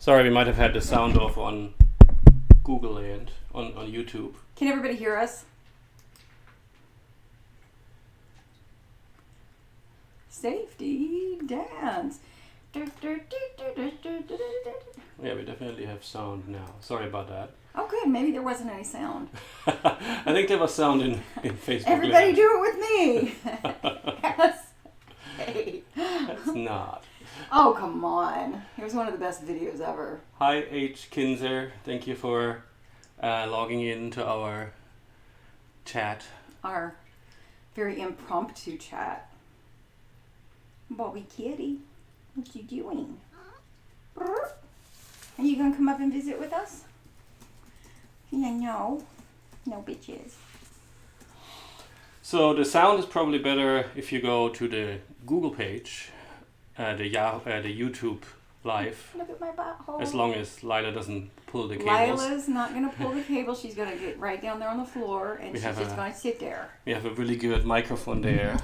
Sorry, we might have had the sound off on Google and on YouTube. Can everybody hear us? Safety dance. Yeah, we definitely have sound now. Sorry about that. Oh, good. Maybe there wasn't any sound. I think there was sound in Facebook. Everybody Land. do it with me. Yes. Hey. That's not. Oh, come on. It was one of the best videos ever. Hi, H. Kinzer. Thank you for logging in to our chat. Our very impromptu chat. Bobby Kitty, what you doing? Are you going to come up and visit with us? Yeah, no. No bitches. So the sound is probably better if you go to the Google page, the YouTube live, Look at my butthole. as long as Lila doesn't pull the cables. Lila's not going to pull the cable. She's going to get right down there on the floor and she's just going to sit there. We have a really good microphone there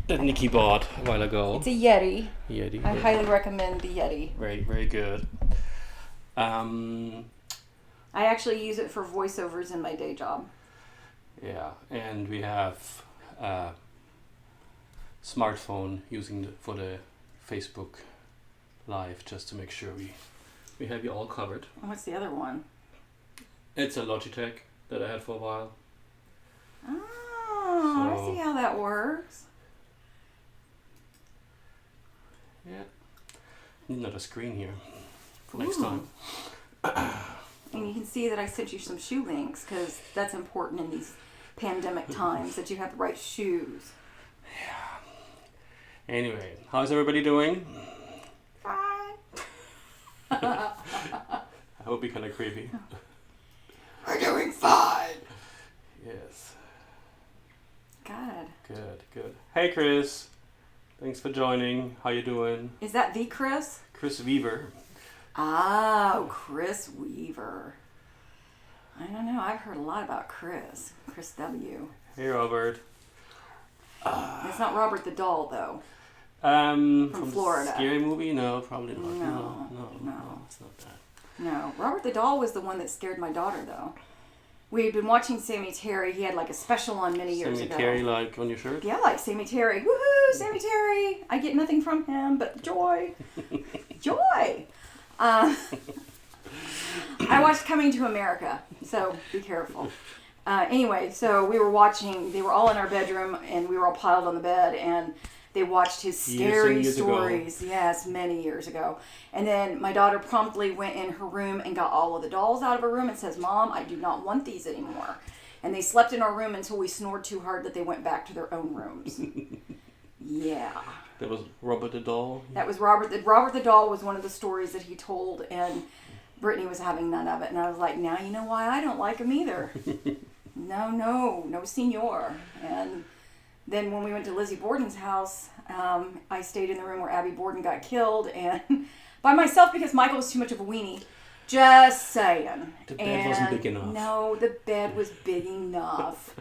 that Nikki bought a while ago. It's a Yeti. Yeti. I highly recommend the Yeti. Very, very good. I actually use it for voiceovers in my day job. Yeah, and we have a smartphone using for the Facebook Live just to make sure we have you all covered. What's the other one? It's a Logitech that I had for a while. Oh, I see how that works. Yeah. Need another screen here for next time. And you can see that I sent you some shoe links because that's important in these pandemic times that you have the right shoes. Yeah. Anyway, how's everybody doing? Fine. I hope be kind of creepy. We're doing fine. Yes. Good. Good. Hey, Chris. Thanks for joining. How you doing? Is that V. Chris? Chris Weaver. Oh, Chris Weaver. I don't know. I've heard a lot about Chris. Chris W. Hey, Robert. It's not Robert the Doll, though. From Florida. The scary movie? No, probably not. No. It's not that. No. Robert the Doll was the one that scared my daughter, though. We had been watching Sammy Terry. He had like a special on many years ago. Sammy Terry, like on your shirt? Yeah, like Sammy Terry. Woohoo, Sammy Terry. I get nothing from him but joy. Joy. I watched Coming to America, so be careful. Anyway, so we were watching, they were all in our bedroom, and we were all piled on the bed, and they watched his scary stories. Yes, many years ago. And then my daughter promptly went in her room and got all of the dolls out of her room and says, Mom, I do not want these anymore. And they slept in our room until we snored too hard that they went back to their own rooms. Yeah. That was Robert the Doll? That was Robert. Robert the Doll was one of the stories that he told, and Brittany was having none of it. And I was like, now you know why I don't like him either. No, senor. And then when we went to Lizzie Borden's house, I stayed in the room where Abby Borden got killed, and by myself because Michael was too much of a weenie. Just saying. The bed wasn't big enough. No, the bed was big enough.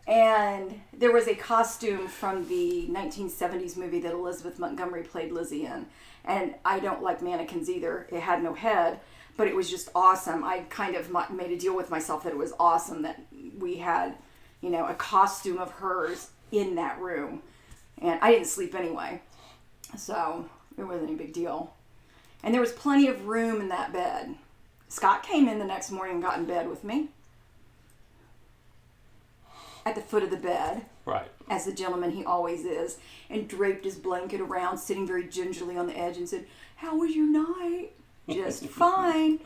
And there was a costume from the 1970s movie that Elizabeth Montgomery played Lizzie in. And I don't like mannequins either. It had no head, but it was just awesome. I kind of made a deal with myself that it was awesome that we had, a costume of hers in that room. And I didn't sleep anyway, so it wasn't any big deal. And there was plenty of room in that bed. Scott came in the next morning and got in bed with me. At the foot of the bed, right, as the gentleman he always is, and draped his blanket around, sitting very gingerly on the edge, and said, "How was your night?" "Just fine."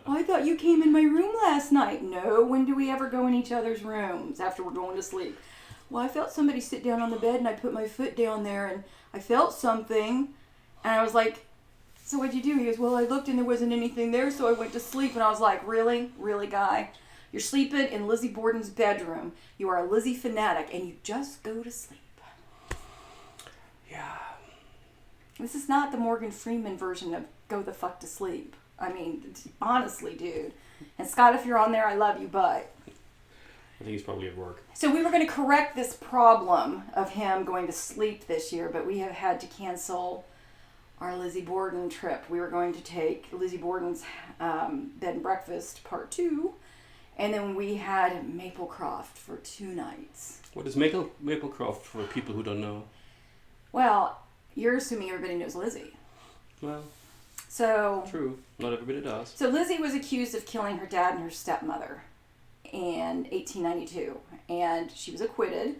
"I thought you came in my room last night." "No, when do we ever go in each other's rooms after we're going to sleep?" "Well, I felt somebody sit down on the bed, and I put my foot down there, and I felt something." And I was like, "So what'd you do?" He goes, "Well, I looked and there wasn't anything there, so I went to sleep." And I was like, "Really? Really, guy? You're sleeping in Lizzie Borden's bedroom. You are a Lizzie fanatic, and you just go to sleep." Yeah. This is not the Morgan Freeman version of go the fuck to sleep. I mean, honestly, dude. And Scott, if you're on there, I love you, but... I think he's probably at work. So we were going to correct this problem of him going to sleep this year, but we have had to cancel our Lizzie Borden trip. We were going to take Lizzie Borden's Bed and Breakfast Part 2, and then we had Maplecroft for 2 nights. What is Maplecroft for people who don't know? Well, you're assuming everybody knows Lizzie. Well, so true. Not everybody does. So Lizzie was accused of killing her dad and her stepmother in 1892, and she was acquitted.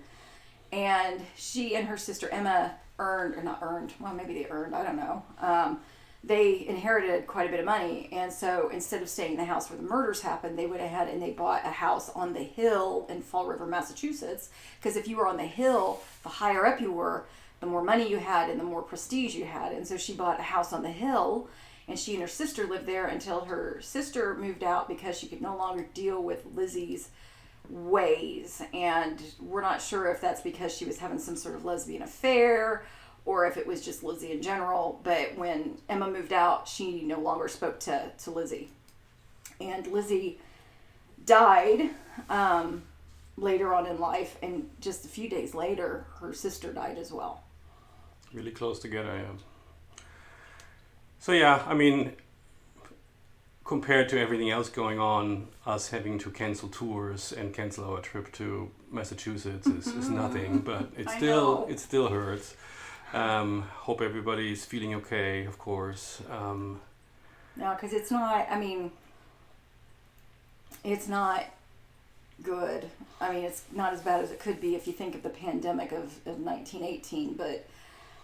And she and her sister Emma maybe they earned, I don't know. They inherited quite a bit of money, and so instead of staying in the house where the murders happened, they went ahead and they bought a house on the hill in Fall River, Massachusetts, because if you were on the hill, the higher up you were, the more money you had and the more prestige you had. And so she bought a house on the hill, and she and her sister lived there until her sister moved out because she could no longer deal with Lizzie's ways. And we're not sure if that's because she was having some sort of lesbian affair or if it was just Lizzie in general. But when Emma moved out, she no longer spoke to Lizzie. And Lizzie died later on in life, and just a few days later, her sister died as well. Really close together, yeah. So yeah, I mean, compared to everything else going on, us having to cancel tours and cancel our trip to Massachusetts is nothing, but it still hurts. Hope everybody's feeling okay, of course. No, because it's not, I mean, it's not good. I mean, it's not as bad as it could be if you think of the pandemic of 1918, but,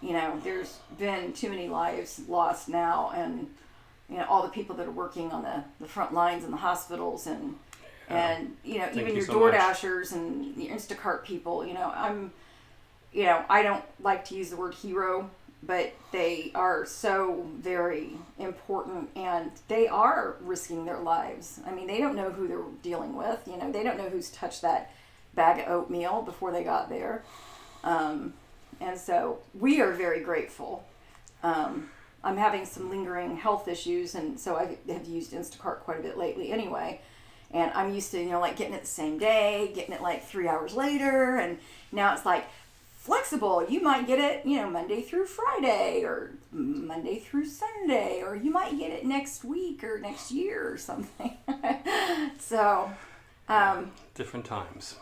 you know, there's been too many lives lost now, and, you know, all the people that are working on the front lines in the hospitals and you know, even your DoorDashers and your Instacart people, you know, I don't like to use the word hero, but they are so very important, and they are risking their lives. I mean, they don't know who they're dealing with. You know, they don't know who's touched that bag of oatmeal before they got there. And so we are very grateful. I'm having some lingering health issues, and so I have used Instacart quite a bit lately anyway. And I'm used to, you know, like getting it the same day, getting it like 3 hours later, and now it's like flexible. You might get it, you know, Monday through Friday or Monday through Sunday, or you might get it next week or next year or something. So, different times.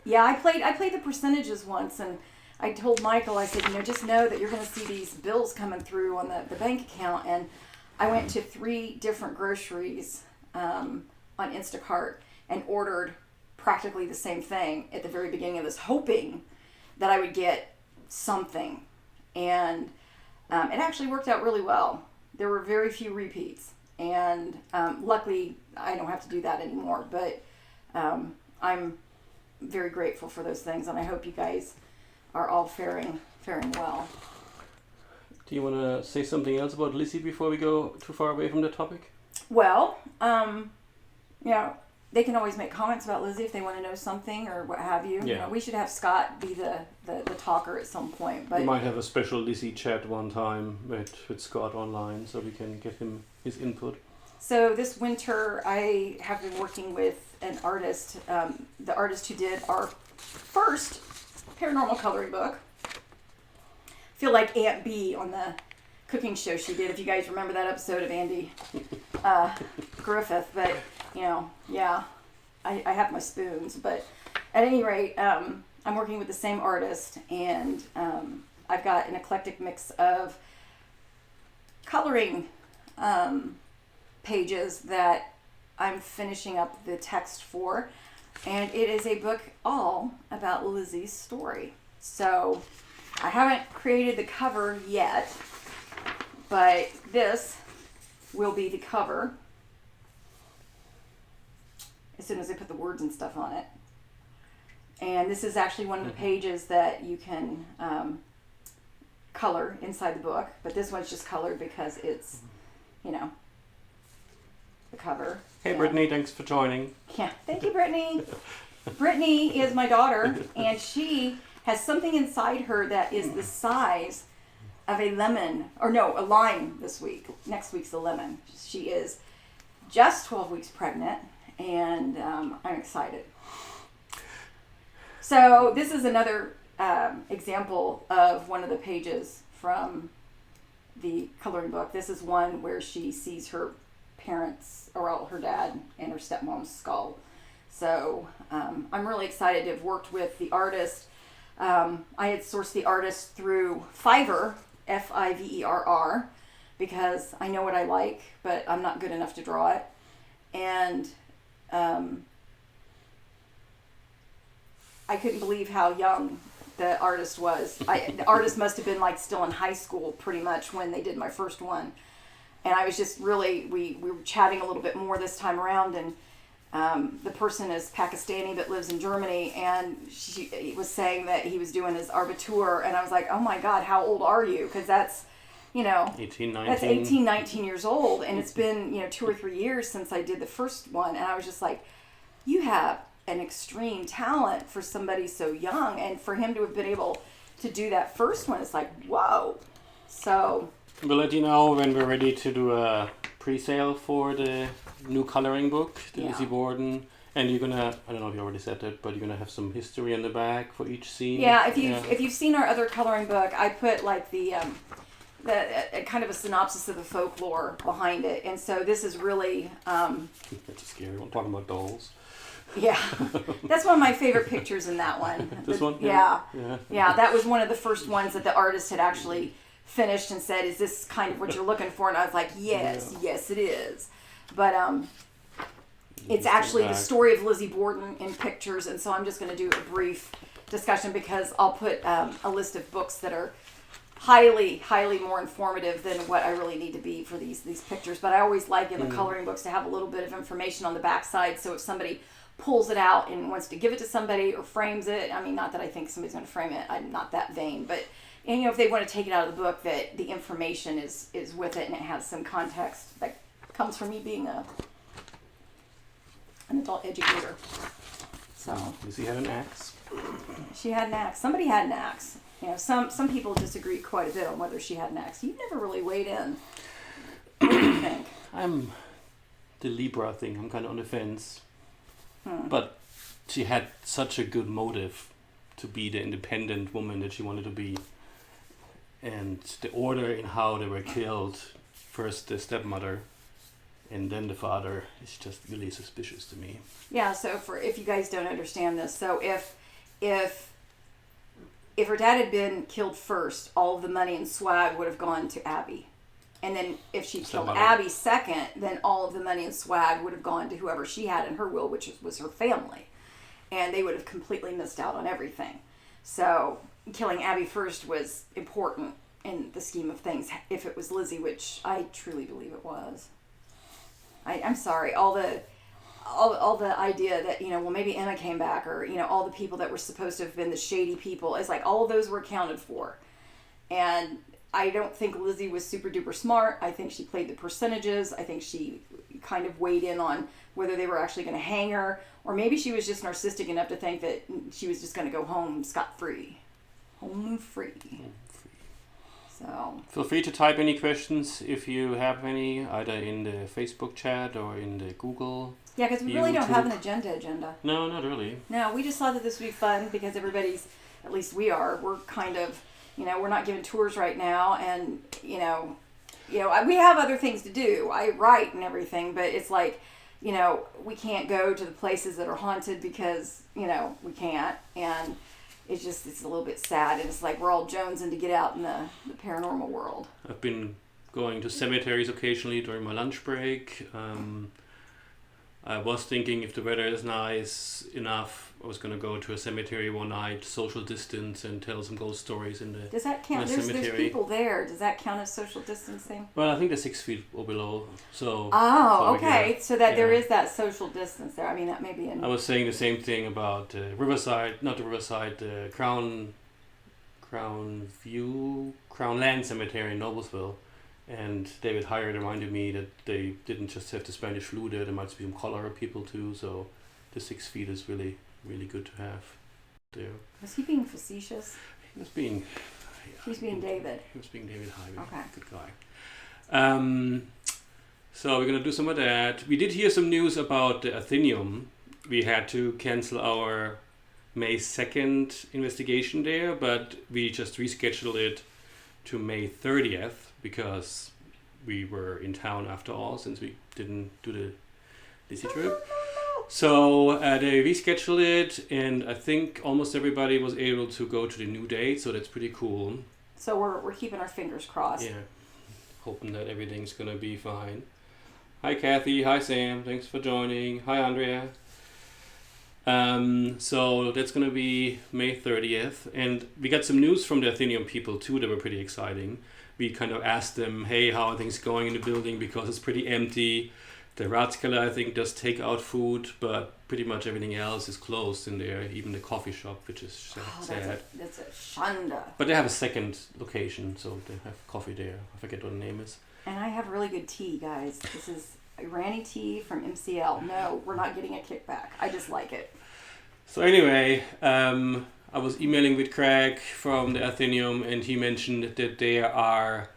Yeah, I played the percentages once, and I told Michael, I said, you know, just know that you're going to see these bills coming through on the bank account. And I went to 3 different groceries on Instacart and ordered practically the same thing at the very beginning of this, hoping that I would get something. And it actually worked out really well. There were very few repeats. And luckily, I don't have to do that anymore. But I'm very grateful for those things, and I hope you guys are all faring well. Do you want to say something else about Lizzie before we go too far away from the topic? Well, you know, they can always make comments about Lizzie if they want to know something or what have you. Yeah. You know, we should have Scott be the talker at some point. But we might have a special Lizzie chat one time with Scott online, so we can get him his input. So this winter, I have been working with an artist, the artist who did our first paranormal coloring book. I feel like Aunt B on the cooking show she did, if you guys remember that episode of Andy Griffith. But, you know, yeah, I have my spoons. But at any rate, I'm working with the same artist, and I've got an eclectic mix of coloring pages that I'm finishing up the text for, and it is a book all about Lizzie's story. So I haven't created the cover yet, but this will be the cover as soon as I put the words and stuff on it. And this is actually one of the pages that you can color inside the book, but this one's just colored because it's, you know, the cover. Hey, yeah. Brittany, thanks for joining. Yeah, thank you, Brittany. Brittany is my daughter, and she has something inside her that is the size of a lemon, or no, a lime this week. Next week's a lemon. She is just 12 weeks pregnant, and I'm excited. So this is another example of one of the pages from the coloring book. This is one where she sees her parents, or well, her dad and her stepmom's skull. So I'm really excited to have worked with the artist. I had sourced the artist through Fiverr, Fiverr, because I know what I like, but I'm not good enough to draw it. And I couldn't believe how young the artist was. The artist must have been like still in high school pretty much when they did my first one. And I was just really, we were chatting a little bit more this time around, and the person is Pakistani but lives in Germany, and he was saying that he was doing his arbitur, and I was like, oh my God, how old are you? Because that's, 18, 19. That's 18, 19 years old, and it's been, 2 or 3 years since I did the first one, and I was just like, you have an extreme talent for somebody so young, and for him to have been able to do that first one, it's like, whoa. So We'll let you know when we're ready to do a pre-sale for the new coloring book, the Lizzie Borden. And you're gonna, I don't know if you already said it, but you're gonna have some history on the back for each scene. Yeah, if you've seen our other coloring book, I put like the kind of a synopsis of the folklore behind it, and so this is really That's scary. We're talking about dolls. yeah, that's one of my favorite pictures in that one. This one? Yeah. That was one of the first ones that the artist had actually finished and said, "Is this kind of what you're looking for?" And I was like, "Yes, yes, it is." But it's actually the story of Lizzie Borden in pictures, and so I'm just going to do a brief discussion because I'll put a list of books that are highly, highly more informative than what I really need to be for these pictures. But I always like in the coloring books to have a little bit of information on the backside, so if somebody pulls it out and wants to give it to somebody or frames it, I mean, not that I think somebody's going to frame it, I'm not that vain, but if they want to take it out of the book, that the information is with it and it has some context that comes from me being an adult educator. So Lizzie had an axe. she had an axe. Somebody had an axe. Some people disagree quite a bit on whether she had an axe. You never really weighed in. What do you think? I'm the Libra thing. I'm kind of on the fence. But she had such a good motive to be the independent woman that she wanted to be. And the order in how they were killed, first the stepmother and then the father, is just really suspicious to me. Yeah, so if you guys don't understand this, so if her dad had been killed first, all of the money and swag would have gone to Abby. And then if she killed Abby second, then all of the money and swag would have gone to whoever she had in her will, which was her family. And they would have completely missed out on everything. So killing Abby first was important in the scheme of things, if it was Lizzie, which I truly believe it was. I'm sorry, all the idea that, well, maybe Emma came back, or, all the people that were supposed to have been the shady people, it's like all of those were accounted for. And I don't think Lizzie was super duper smart. I think she played the percentages. I think she kind of weighed in on whether they were actually going to hang her, or maybe she was just narcissistic enough to think that she was just going to go home scot-free. Home free. So feel free to type any questions if you have any, either in the Facebook chat or in the Google. Yeah, because we really don't have an agenda. No, not really. No, we just thought that this would be fun because everybody's, at least we are, we're kind of, we're not giving tours right now, and, we have other things to do. I write and everything, but it's like, we can't go to the places that are haunted because, we can't, and it's a little bit sad, and it's like we're all jonesing to get out in the paranormal world. I've been going to cemeteries occasionally during my lunch break. I was thinking if the weather is nice enough, I was going to go to a cemetery one night, social distance, and tell some ghost stories in the Does that count? There's people there. Does that count as social distancing? Well, I think they're 6 feet or below. So. Oh, okay. So that there is that social distance there. I mean, that may be. I was saying the same thing about Riverside, not the Riverside, the Crown Land Cemetery in Noblesville. And David Hyatt reminded me that they didn't just have the Spanish flu there might be some cholera people too, so the 6 feet is really, really good to have there. Was he being facetious? He was being... He was being David. He was being David Hyatt. Okay. Good guy. So we're going to do some of that. We did hear some news about the Athenaeum. We had to cancel our May 2nd investigation there, but we just rescheduled it to May 30th because we were in town after all, since we didn't do the Lizzie trip. So they rescheduled it, and I think almost everybody was able to go to the new date, so that's pretty cool. So we're keeping our fingers crossed. Yeah, hoping that everything's gonna be fine. Hi Kathy, hi Sam, thanks for joining. Hi Andrea. So that's gonna be May 30th, and we got some news from the Athenaeum people too that were pretty exciting. We kind of asked them, hey, how are things going in the building, because it's pretty empty. The Ratskeller, I think, does take out food, but pretty much everything else is closed in there, even the coffee shop, which is sad. That's a shanda. But they have a second location, so they have coffee there. I forget what the name is. And I have really good tea, guys. This is Irani tea from MCL. No, we're not getting a kickback. I just like it. So anyway, I was emailing with Craig from the Athenaeum, and he mentioned that they are,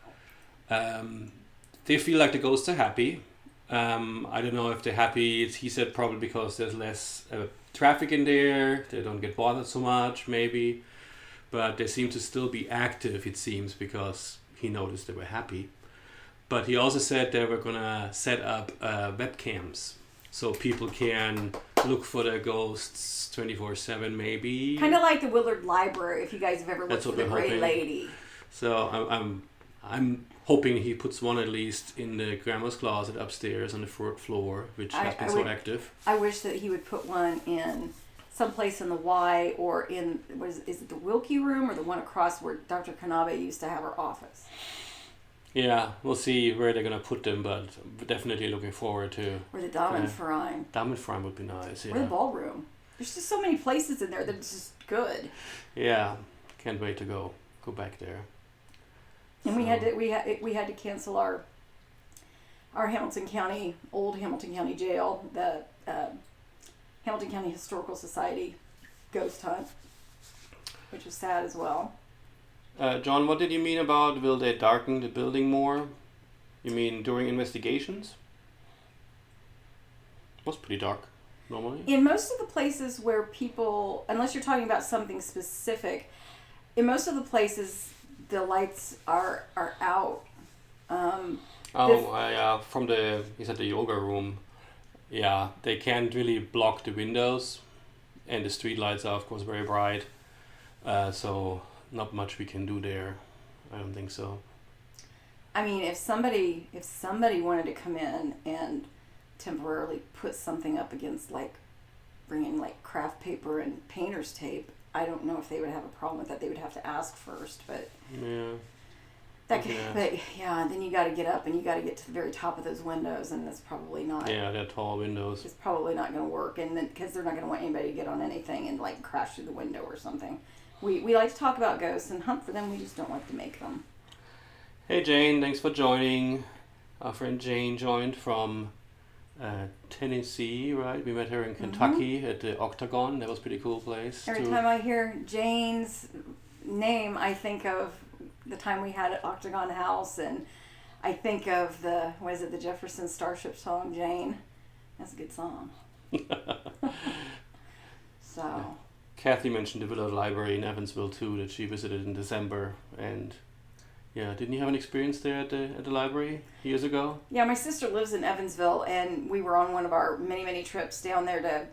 they feel like the ghosts are happy. I don't know if they're happy. He said probably because there's less traffic in there. They don't get bothered so much, maybe. But they seem to still be active, it seems, because he noticed they were happy. But he also said they were gonna set up webcams so people can look for their ghosts 24/7, maybe. Kind of like the Willard Library, if you guys have ever looked for the Gray Lady. So I'm hoping he puts one at least in the grandma's closet upstairs on the fourth floor, which has been so active. I wish that he would put one in someplace in the Y, or in, is it the Wilkie room, or the one across where Dr. Kanabe used to have her office? Yeah, we'll see where they're going to put them, but definitely looking forward to... Or the Damenverein. Damenverein would be nice, yeah. Or the ballroom. There's just so many places in there that it's just good. Yeah, can't wait to go back there. And we had to cancel our Hamilton County, old Hamilton County jail, the Hamilton County Historical Society ghost hunt, which was sad as well. John, what did you mean about will they darken the building more? You mean during investigations? It was pretty dark normally. In most of the places where people, unless you're talking about something specific, in most of the places the lights are out. From the, you said the yoga room. Yeah, they can't really block the windows, and the street lights are of course very bright. So not much we can do there. I don't think so. I mean, if somebody wanted to come in and temporarily put something up against, like bringing like craft paper and painter's tape, I don't know if they would have a problem with that. They would have to ask first, but yeah. But yeah, then you got to get up and you got to get to the very top of those windows, and that's probably not. Yeah, they're tall windows. It's probably not going to work, and then because they're not going to want anybody to get on anything and like crash through the window or something. We like to talk about ghosts and hunt for them. We just don't like to make them. Hey Jane, thanks for joining. Our friend Jane joined from Tennessee, right? We met her in Kentucky at the Octagon. That was a pretty cool place. Every time I hear Jane's name, I think of the time we had at Octagon House, and I think of the Jefferson Starship song, Jane. That's a good song. So. Kathy mentioned the Willard Library in Evansville too, that she visited in December, and yeah, didn't you have an experience there at the library years ago? Yeah, my sister lives in Evansville, and we were on one of our many trips down there to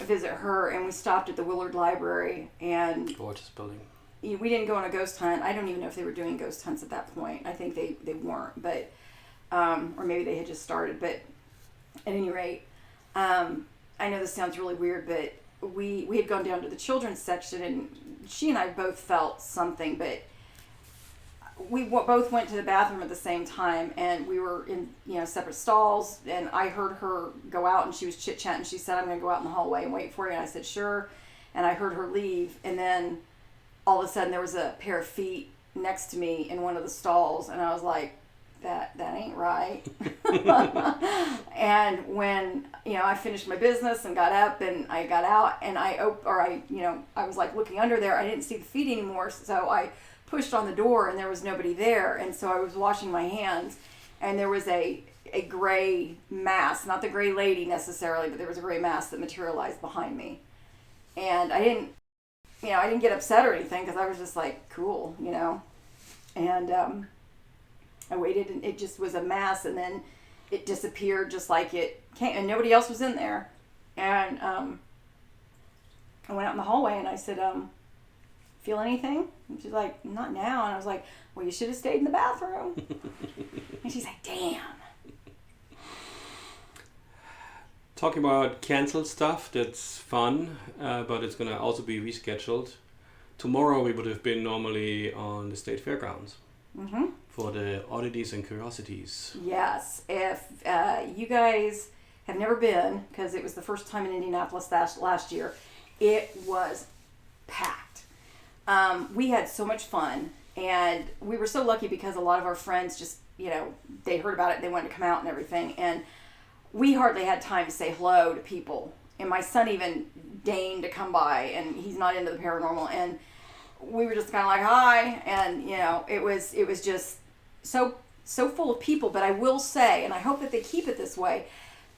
visit her, and we stopped at the Willard Library. And gorgeous building. We didn't go on a ghost hunt. I don't even know if they were doing ghost hunts at that point. I think they weren't, but or maybe they had just started. But at any rate, I know this sounds really weird, but we had gone down to the children's section, and she and I both felt something, but we both went to the bathroom at the same time, and we were in separate stalls, and I heard her go out, and she was chit-chatting. She said, I'm going to go out in the hallway and wait for you, and I said, sure, and I heard her leave, and then all of a sudden there was a pair of feet next to me in one of the stalls, and I was like, that ain't right. And when I finished my business and got up and I got out, and I was like looking under there, I didn't see the feet anymore, so I pushed on the door and there was nobody there, and so I was washing my hands, and there was a gray mass, not the gray lady necessarily, but there was a gray mass that materialized behind me, and I didn't get upset or anything, because I was just like, cool, And I waited, and it just was a mess, and then it disappeared just like it came, and nobody else was in there. And I went out in the hallway, and I said, feel anything? And she's like, not now. And I was like, well, you should have stayed in the bathroom. And she's like, damn. Talking about canceled stuff, that's fun, but it's going to also be rescheduled. Tomorrow we would have been normally on the State Fairgrounds for the Oddities and Curiosities. Yes. If you guys have never been, because it was the first time in Indianapolis last year, it was packed. We had so much fun, and we were so lucky because a lot of our friends just, they heard about it, they wanted to come out and everything, and we hardly had time to say hello to people. And my son even deigned to come by, and he's not into the paranormal, and we were just kind of like, hi, and it was just so full of people. But I will say, and I hope that they keep it this way,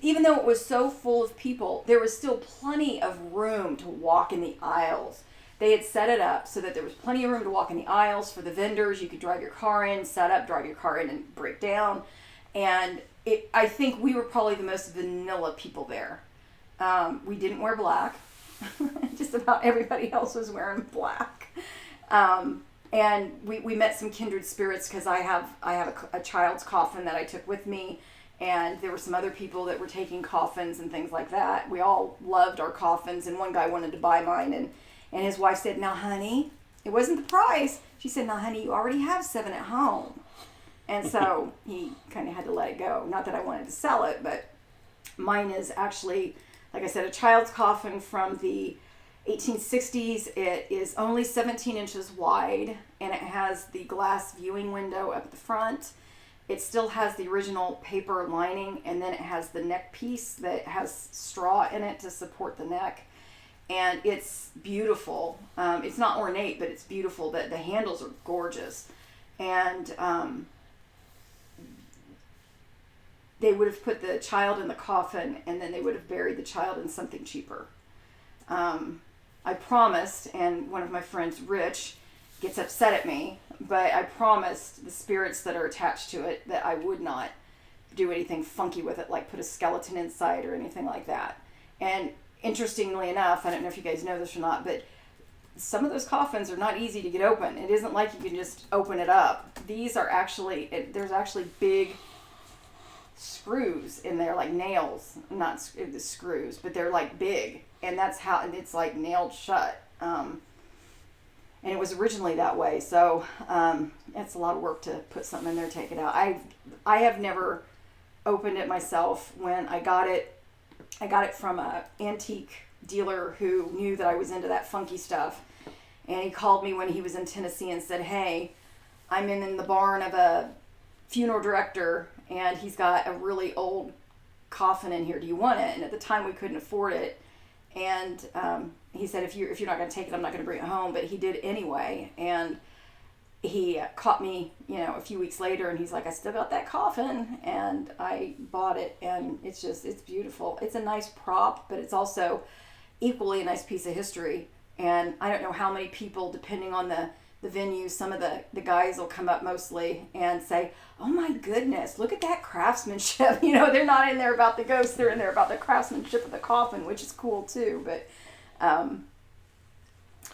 even though it was so full of people, there was still plenty of room to walk in the aisles. They had set it up so that there was plenty of room to walk in the aisles for the vendors. You could drive your car in, set up, drive your car in, and break down. And I think we were probably the most vanilla people there. We didn't wear black. Just about everybody else was wearing black. And we met some kindred spirits because I have a child's coffin that I took with me. And there were some other people that were taking coffins and things like that. We all loved our coffins, and one guy wanted to buy mine, and his wife said, now, honey, it wasn't the price. She said, now, honey, you already have 7 at home. And so he kind of had to let it go. Not that I wanted to sell it, but mine is actually, like I said, a child's coffin from the 1860s. It is only 17 inches wide, and it has the glass viewing window up at the front. It still has the original paper lining, and then it has the neck piece that has straw in it to support the neck. And it's beautiful. It's not ornate, but it's beautiful. The handles are gorgeous. And they would have put the child in the coffin, and then they would have buried the child in something cheaper. I promised, and one of my friends, Rich, gets upset at me, but I promised the spirits that are attached to it that I would not do anything funky with it, like put a skeleton inside or anything like that. And interestingly enough, I don't know if you guys know this or not, but some of those coffins are not easy to get open. It isn't like you can just open it up. These are actually, there's actually big screws in there, like nails, not the screws, but they're like big, and that's how it's like nailed shut. And it was originally that way, so it's a lot of work to put something in there, take it out. I have never opened it myself. When I got it from a antique dealer who knew that I was into that funky stuff, and he called me when he was in Tennessee and said, hey, I'm in the barn of a funeral director, and he's got a really old coffin in here. Do you want it? And at the time we couldn't afford it. And he said, if you're not going to take it, I'm not going to bring it home. But he did anyway. And he caught me, a few weeks later, and he's like, I still got that coffin. And I bought it, and it's beautiful. It's a nice prop, but it's also equally a nice piece of history. And I don't know how many people, depending on the venue, some of the guys will come up mostly and say, oh my goodness, look at that craftsmanship. They're not in there about the ghost, they're in there about the craftsmanship of the coffin, which is cool too. But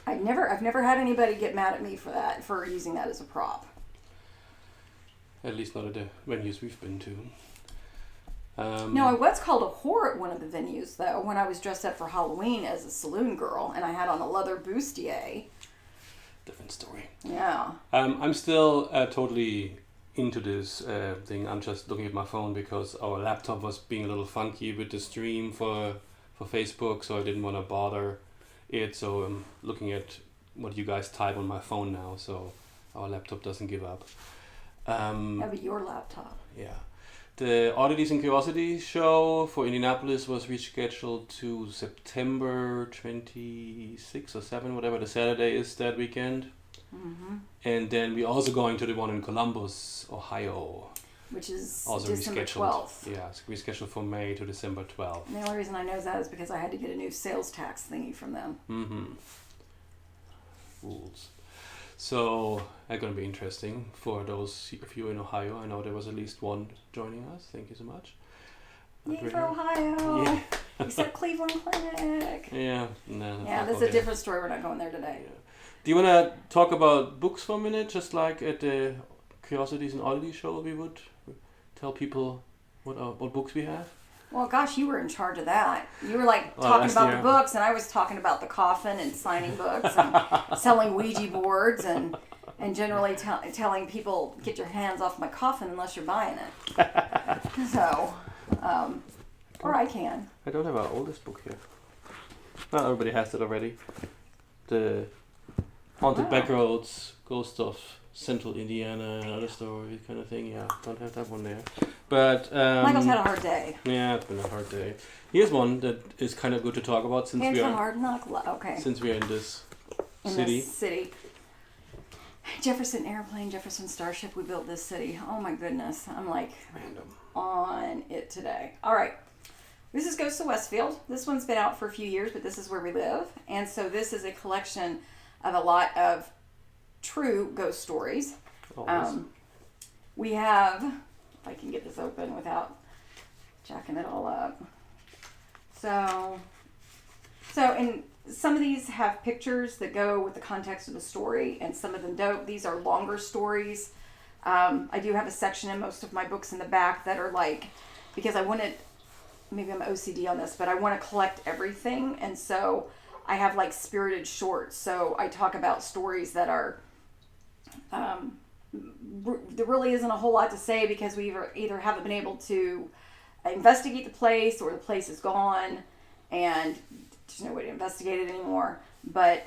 I've never had anybody get mad at me for using that as a prop. At least not at the venues we've been to. No, I was called a whore at one of the venues though, when I was dressed up for Halloween as a saloon girl, and I had on a leather bustier. Different story. Yeah. I'm still totally into this thing. I'm just looking at my phone because our laptop was being a little funky with the stream for Facebook, so I didn't want to bother it. So I'm looking at what you guys type on my phone now, so our laptop doesn't give up. That'd be your laptop. Yeah. The Oddities and Curiosities show for Indianapolis was rescheduled to September 26 or 7, whatever the Saturday is that weekend. Mm-hmm. And then we're also going to the one in Columbus, Ohio. Which is also December 12th. Yeah, it's rescheduled from May to December 12th. And the only reason I know that is because I had to get a new sales tax thingy from them. Mm-hmm. Rules. So that's going to be interesting for those of you in Ohio. I know there was at least one joining us. Thank you so much. Yay for Ohio! Yeah. Except Cleveland Clinic. Yeah, no. Yeah, that's a different story. We're not going there today. Yeah. Do you want to talk about books for a minute? Just like at the Curiosities and Oddities show, we would tell people what books we have. Well, gosh, you were in charge of that. You were like Well, talking last about year. the books, and I was talking about the coffin and signing books and selling Ouija boards and generally telling people, get your hands off my coffin unless you're buying it. So, or I can. I don't have our oldest book here. Not everybody has it already. The Haunted Wow. Backroads, Ghost of Central Indiana, and other story kind of thing. Yeah, don't have that one there. But Michael's had a hard day. yeah, it's been a hard day. Here's one that is kind of good to talk about since It's we a are hard knock. Okay. since we are in this In city. this city. Jefferson Airplane, Jefferson Starship, we built this city. Oh my goodness. I'm like Random. on it today. All right. This is Ghosts of Westfield. This one's been out for a few years, but this is where we live. And so this is a collection of a lot of true ghost stories. Always. We have, if I can get this open without jacking it all up. So and some of these have pictures that go with the context of the story, and some of them don't. These are longer stories. I do have a section in most of my books in the back that are like, because I wanted, maybe I'm OCD on this, but I want to collect everything, and so I have like spirited shorts. So I talk about stories that are, there really isn't a whole lot to say because we either haven't been able to investigate the place or the place is gone and there's no way to investigate it anymore. But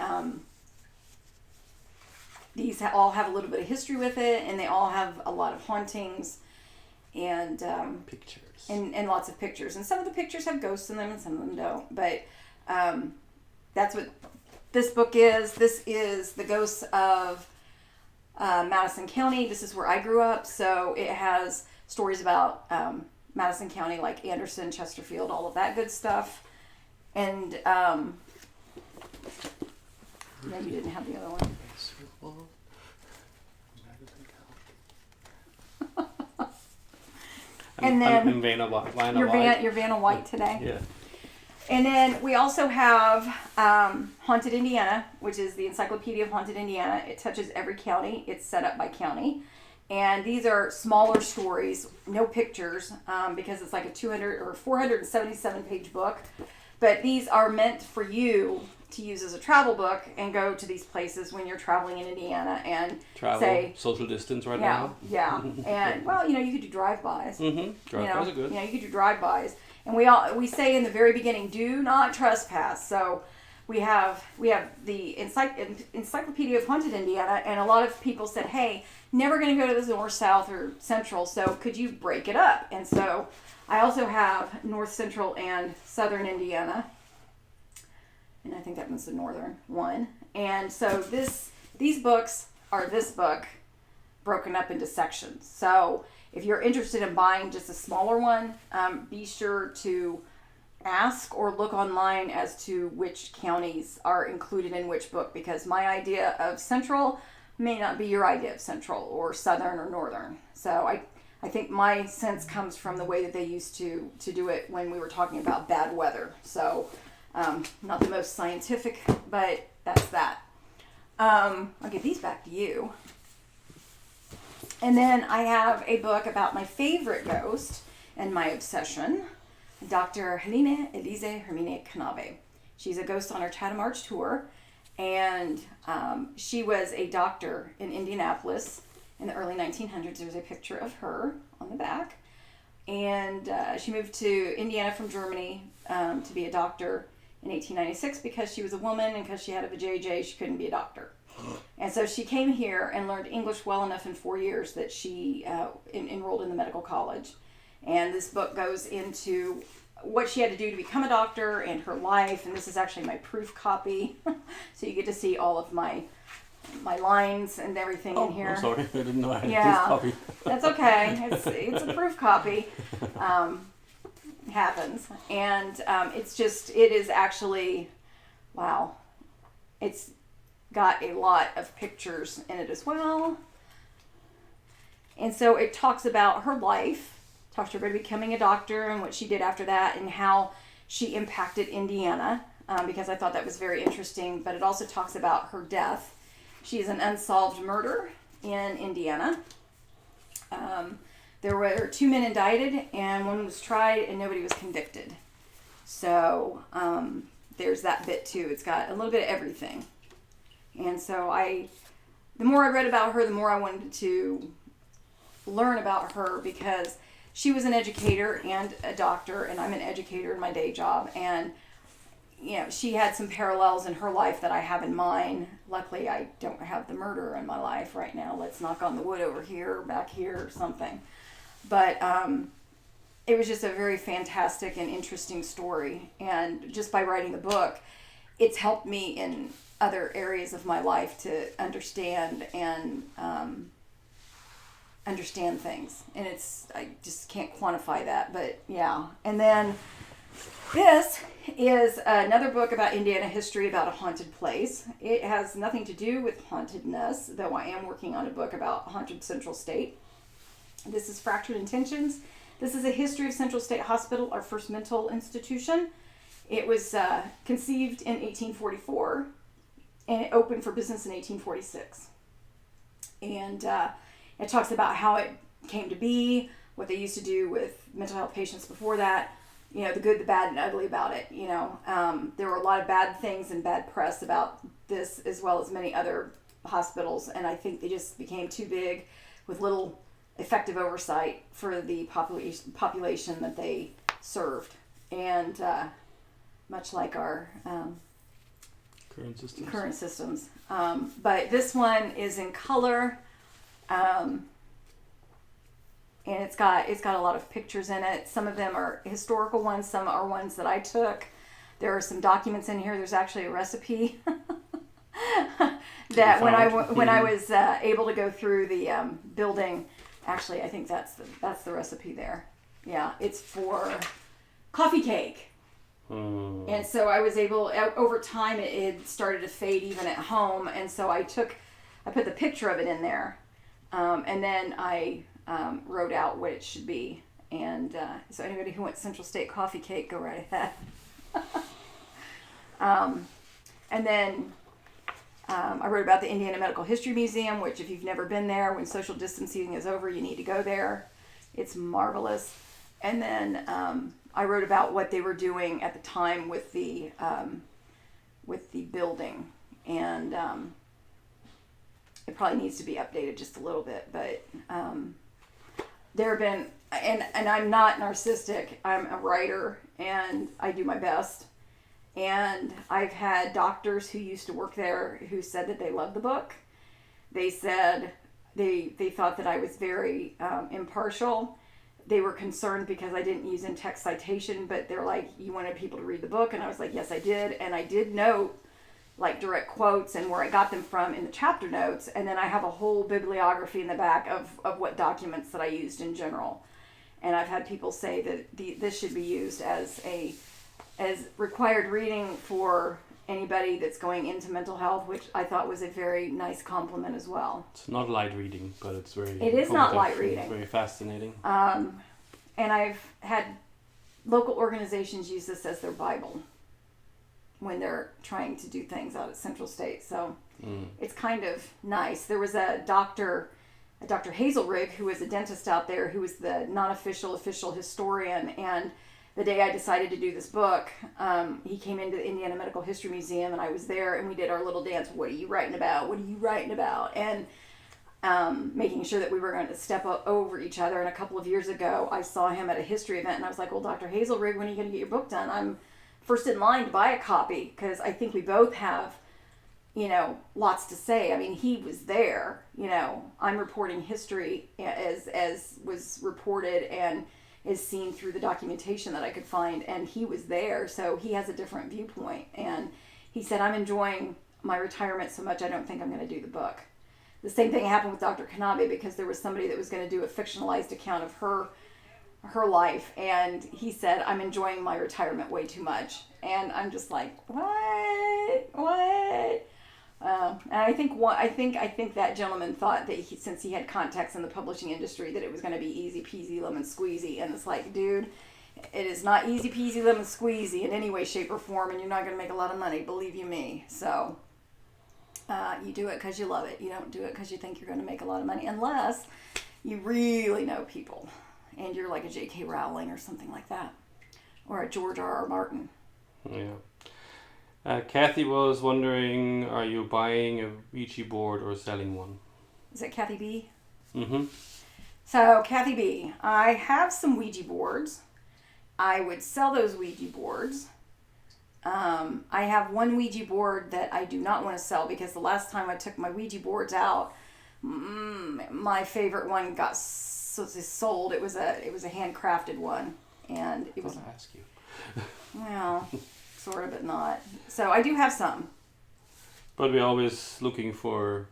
these all have a little bit of history with it, and they all have a lot of hauntings and Pictures. and lots of pictures. And some of the pictures have ghosts in them and some of them don't. But that's what this book is. This is The Ghosts of Madison County. This is where I grew up. So it has stories about Madison County, like Anderson, Chesterfield, all of that good stuff. And maybe you didn't have the other one. And then I'm in Vanna White. Your Vanna White today. Yeah. And then we also have Haunted Indiana, which is the Encyclopedia of Haunted Indiana. It touches every county. It's set up by county. And these are smaller stories, no pictures, because it's like a 200 or 477 page book. But these are meant for you to use as a travel book and go to these places when you're traveling in Indiana and Travel, say, social distance right yeah, now. yeah. And, well, you could do drive-bys. Mm-hmm. Drive-bys are good. You could do drive-bys. And we say in the very beginning, do not trespass. So we have the Encyclopedia of Haunted Indiana, and a lot of people said, hey, never going to go to the north, south, or central, so could you break it up? And so I also have north, central, and southern Indiana. And I think that one's the northern one. And so these books are this book broken up into sections. So if you're interested in buying just a smaller one, be sure to ask or look online as to which counties are included in which book, because my idea of central may not be your idea of central or southern or northern. So I think my sense comes from the way that they used to do it when we were talking about bad weather. So not the most scientific, but that's that. I'll give these back to you. And then I have a book about my favorite ghost and my obsession, Dr. Helene Elise Hermine Knabe. She's a ghost on her Chatham Arch tour, and she was a doctor in Indianapolis in the early 1900s. There's a picture of her on the back. And she moved to Indiana from Germany to be a doctor in 1896 because she was a woman and because she had a vajayjay, she couldn't be a doctor. And so she came here and learned English well enough in 4 years that she enrolled in the medical college. And this book goes into what she had to do to become a doctor and her life. And this is actually my proof copy. So you get to see all of my lines and everything in here. I'm sorry, I didn't know I had Yeah. a proof copy. That's okay. It's a proof copy. Happens. And it is actually, wow. It's got a lot of pictures in it as well. And so it talks about her life, talks about becoming a doctor and what she did after that and how she impacted Indiana, because I thought that was very interesting. But it also talks about her death. She is an unsolved murder in Indiana. There were 2 men indicted and one was tried and nobody was convicted. So there's that bit too. It's got a little bit of everything. And so the more I read about her, the more I wanted to learn about her, because she was an educator and a doctor, and I'm an educator in my day job. And, you know, she had some parallels in her life that I have in mine. Luckily, I don't have the murder in my life right now. Let's knock on the wood over here, back here, or something. But it was just a very fantastic and interesting story. And just by writing the book, it's helped me in other areas of my life to understand and understand things. And I just can't quantify that, but yeah. And then this is another book about Indiana history about a haunted place. It has nothing to do with hauntedness, though I am working on a book about haunted Central State. This is Fractured Intentions. This is a history of Central State Hospital, our first mental institution. It was conceived in 1844, and it opened for business in 1846. And it talks about how it came to be, what they used to do with mental health patients before that, you know, the good, the bad, and ugly about it. You know, there were a lot of bad things and bad press about this, as well as many other hospitals, and I think they just became too big with little effective oversight for the population that they served. And much like our current systems. But this one is in color, and it's got a lot of pictures in it. Some of them are historical ones, some are ones that I took. There are some documents in here. There's actually a recipe that when I was able to go through the building. Actually, I think that's the recipe there. Yeah, it's for coffee cake. And so I was able, over time it started to fade even at home, and so I put the picture of it in there, and then I wrote out what it should be. And so anybody who wants Central State coffee cake, go right ahead. And then I wrote about the Indiana Medical History Museum, which if you've never been there, when social distancing is over, you need to go there. It's marvelous. And then I wrote about what they were doing at the time with the building, and it probably needs to be updated just a little bit. But there have been, and I'm not narcissistic. I'm a writer, and I do my best. And I've had doctors who used to work there who said that they loved the book. They said they thought that I was very impartial. They were concerned because I didn't use in-text citation, but they're like, you wanted people to read the book? And I was like, yes, I did. And I did note like direct quotes and where I got them from in the chapter notes. And then I have a whole bibliography in the back of what documents that I used in general. And I've had people say that this should be used as required reading for anybody that's going into mental health, which I thought was a very nice compliment as well. It's not light reading, but it's very... It is not light reading. Very fascinating. And I've had local organizations use this as their Bible when they're trying to do things out at Central State. So it's kind of nice. There was a Dr. Hazelrig, who was a dentist out there, who was the non-official official historian, and the day I decided to do this book, he came into the Indiana Medical History Museum, and I was there, and we did our little dance. What are you writing about? What are you writing about? And making sure that we were going to step over each other. And a couple of years ago, I saw him at a history event, and I was like, well, Dr. Hazelrig, when are you going to get your book done? I'm first in line to buy a copy, because I think we both have, lots to say. I mean, he was there. I'm reporting history as was reported and is seen through the documentation that I could find, and he was there, so he has a different viewpoint. And he said, I'm enjoying my retirement so much I don't think I'm going to do the book. The same thing happened with Dr. Kanabe, because there was somebody that was going to do a fictionalized account of her life, and he said, I'm enjoying my retirement way too much. And I'm just like, what? And I think that gentleman thought that since he had contacts in the publishing industry, that it was going to be easy peasy lemon squeezy. And it's like, dude, it is not easy peasy lemon squeezy in any way, shape, or form, and you're not going to make a lot of money, believe you me. So you do it because you love it. You don't do it because you think you're going to make a lot of money, unless you really know people, and you're like a J.K. Rowling or something like that, or a George R.R. Martin. Yeah. Kathy was wondering, are you buying a Ouija board or selling one? Is it Kathy B? Mm-hmm. So, Kathy B, I have some Ouija boards. I would sell those Ouija boards. I have one Ouija board that I do not want to sell because the last time I took my Ouija boards out, my favorite one got sold. It was a handcrafted one, and it was. I'll ask you. Well, sort of, but not. So I do have some. But we're always looking for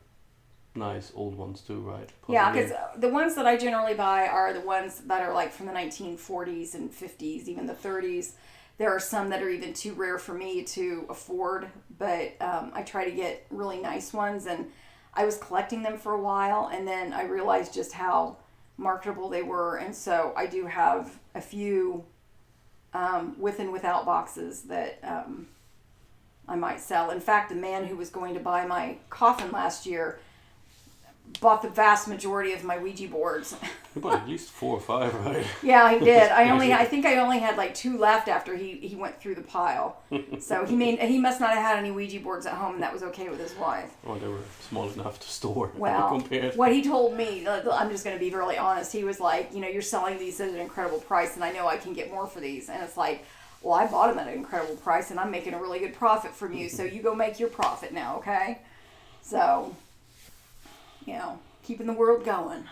nice old ones too, right? Possibly. Yeah, because the ones that I generally buy are the ones that are like from the 1940s and 50s, even the 30s. There are some that are even too rare for me to afford, but I try to get really nice ones. And I was collecting them for a while, and then I realized just how marketable they were. And so I do have a few with and without boxes that I might sell. In fact, the man who was going to buy my coffin last year bought the vast majority of my Ouija boards. You bought at least 4 or 5, right? Yeah, he did. I think I only had like 2 left after he went through the pile. So he must not have had any Ouija boards at home, and that was okay with his wife. Well, they were small enough to store. Well, compared. What he told me, I'm just going to be really honest. He was like, you're selling these at an incredible price, and I know I can get more for these. And it's like, well, I bought them at an incredible price, and I'm making a really good profit from you. So you go make your profit now, okay? So, keeping the world going.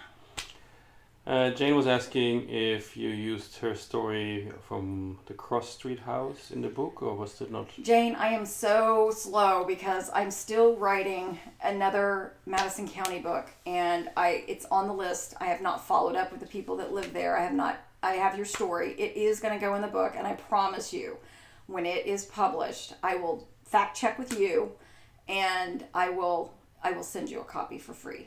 Jane was asking if you used her story from the Cross Street house in the book, or was it not? Jane, I am so slow because I'm still writing another Madison County book, and it's on the list. I have not followed up with the people that live there. I have your story. It is going to go in the book, and I promise you, when it is published, I will fact check with you, and I will send you a copy for free.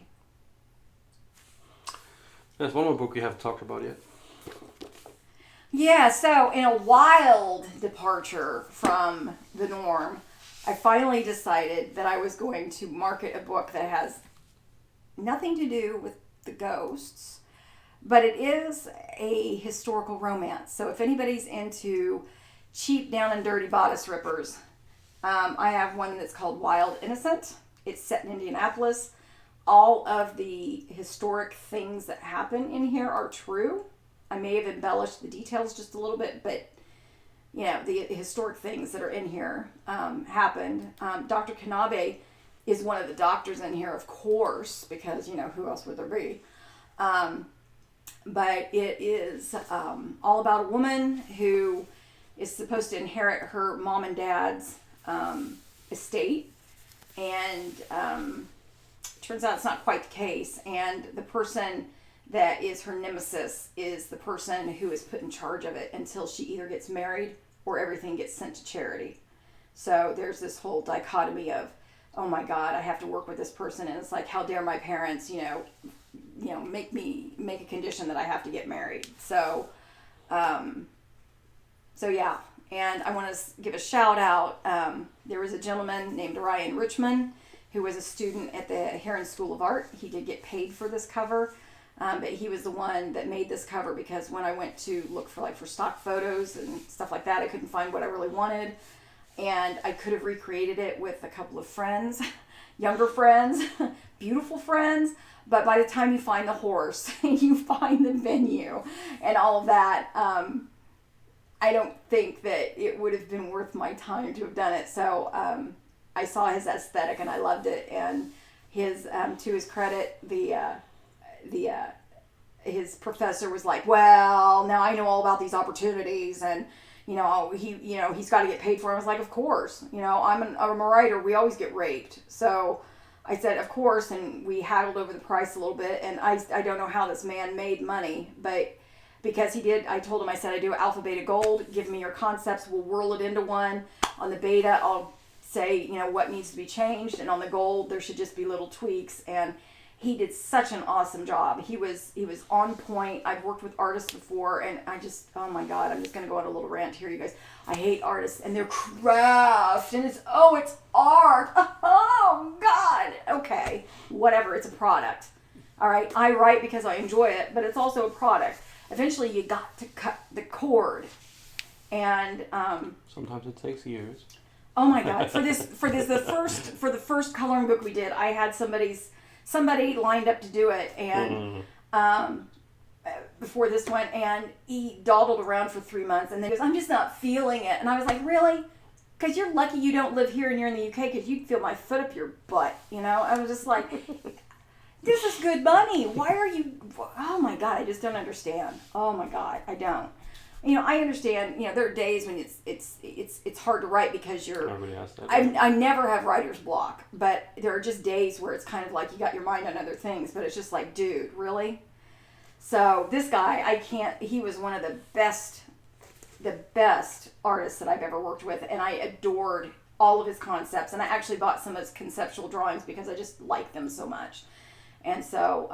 There's one more book we haven't talked about yet. Yeah, so in a wild departure from the norm, I finally decided that I was going to market a book that has nothing to do with the ghosts, but it is a historical romance. So if anybody's into cheap, down and dirty bodice rippers, I have one that's called Wild Innocent. It's set in Indianapolis. All of the historic things that happen in here are true. I may have embellished the details just a little bit, but the historic things that are in here happened. Dr. Kanabe is one of the doctors in here, of course, because who else would there be? But it is all about a woman who is supposed to inherit her mom and dad's estate, and turns out it's not quite the case. And the person that is her nemesis is the person who is put in charge of it until she either gets married or everything gets sent to charity. So there's this whole dichotomy of, oh my God, I have to work with this person, and it's like, how dare my parents, make a condition that I have to get married. So yeah. And I want to give a shout out. There was a gentleman named Ryan Richmond who was a student at the Heron School of Art. He did get paid for this cover, but he was the one that made this cover because when I went to look for stock photos and stuff like that, I couldn't find what I really wanted. And I could have recreated it with a couple of friends, younger friends, beautiful friends. But by the time you find the horse, you find the venue and all of that, I don't think that it would have been worth my time to have done it. So I saw his aesthetic and I loved it. And his, to his credit, his professor was like, well, now I know all about these opportunities, and he's got to get paid for it. I was like, of course, I'm a writer. We always get raped. So I said, of course, and we haggled over the price a little bit, and I don't know how this man made money, but because he did, I told him, I said, I do Alpha Beta Gold, give me your concepts, we'll whirl it into one. On the beta, I'll say, what needs to be changed, and on the gold there should just be little tweaks. And he did such an awesome job. He was on point. I've worked with artists before, and I just, oh my God, I'm just gonna go on a little rant here, you guys. I hate artists and their craft, and it's art. Oh God. Okay, whatever. It's a product. All right. I write because I enjoy it, but it's also a product. Eventually, you got to cut the cord, and sometimes it takes years. oh my God, for the first coloring book we did, I had somebody lined up to do it, and before this one, and he dawdled around for 3 months, and then he goes, I'm just not feeling it. And I was like, really? Because you're lucky you don't live here and you're in the UK, because you'd feel my foot up your butt, I was just like, this is good money. Why are you, oh my God, I just don't understand. Oh my God, I don't. I understand, there are days when it's hard to write because Everybody has that. I never have writer's block, but there are just days where it's kind of like you got your mind on other things, but it's just like, dude, really? So this guy, he was one of the best artists that I've ever worked with, and I adored all of his concepts, and I actually bought some of his conceptual drawings because I just like them so much. And so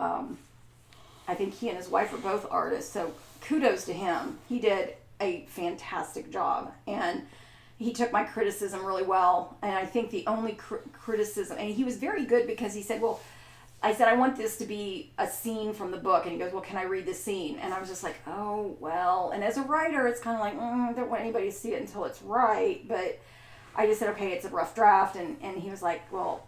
I think he and his wife are both artists, so kudos to him. He did a fantastic job, and he took my criticism really well. And I think the only criticism, and he was very good, because he said, well, I said, I want this to be a scene from the book. And he goes, well, can I read the scene? And I was just like, oh, well. And as a writer, it's kind of like, I don't want anybody to see it until it's right. But I just said, okay, it's a rough draft. And he was like, well,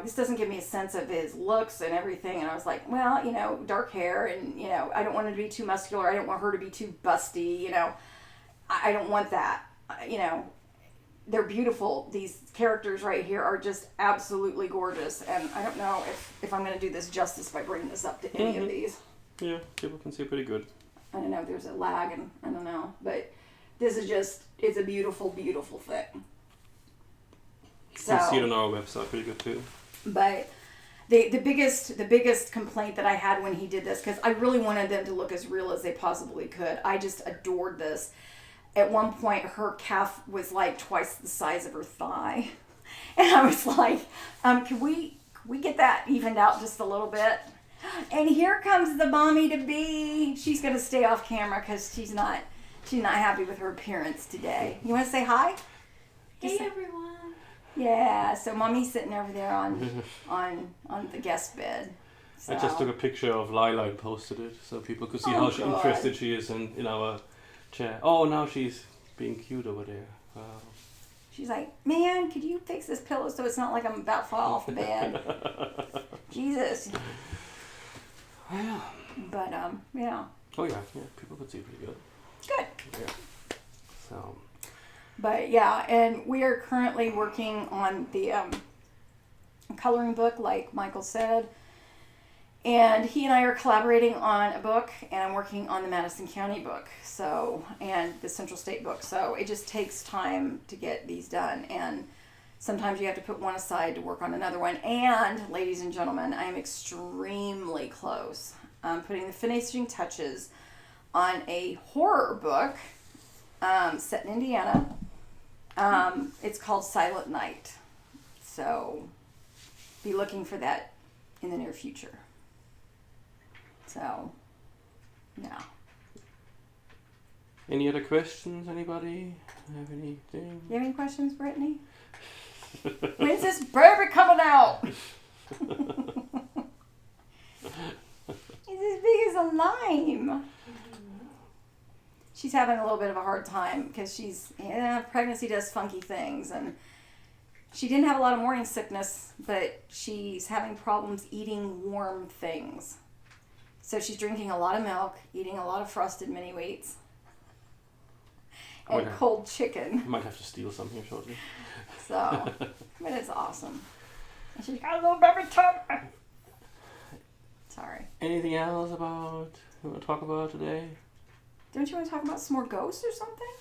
this doesn't give me a sense of his looks and everything. And I was like, well, dark hair, and, I don't want him to be too muscular. I don't want her to be too busty, I don't want that. They're beautiful. These characters right here are just absolutely gorgeous. And I don't know if I'm going to do this justice by bringing this up to any of these. Yeah, people can see pretty good. I don't know if there's a lag, and I don't know. But this is just, it's a beautiful, beautiful thing. You can see it on our website, pretty good too. But the biggest complaint that I had when he did this, because I really wanted them to look as real as they possibly could. I just adored this. At one point, her calf was like twice the size of her thigh, and I was like, "Can we get that evened out just a little bit?" And here comes the mommy to be. She's gonna stay off camera because she's not happy with her appearance today. You want to say hi? Hey everyone. Yeah, so mommy's sitting over there on the guest bed. So. I just took a picture of Lila and posted it so people could see how interested she is in our chair. Oh, now she's being cute over there. Wow. She's like, man, could you fix this pillow so it's not like I'm about to fall off the bed? Jesus. Yeah. But yeah. Oh yeah, people could see pretty good. Good. Yeah. So. But yeah, and we are currently working on the coloring book, like Michael said. And he and I are collaborating on a book, and I'm working on the Madison County book, and the Central State book. So it just takes time to get these done, and sometimes you have to put one aside to work on another one. And ladies and gentlemen, I am extremely close. I'm putting the finishing touches on a horror book set in Indiana. It's called Silent Night. So be looking for that in the near future. So, yeah. Any other questions? Anybody have anything? You have any questions, Brittany? When's this baby coming out? He's as big as a lime. She's having a little bit of a hard time because pregnancy does funky things, and she didn't have a lot of morning sickness, but she's having problems eating warm things. So she's drinking a lot of milk, eating a lot of frosted mini wheats, and cold chicken. Might have to steal some here shortly. So, but it's awesome. And she's got a little baby tummy. Sorry. Anything else you want to talk about today? Don't you want to talk about some more ghosts or something?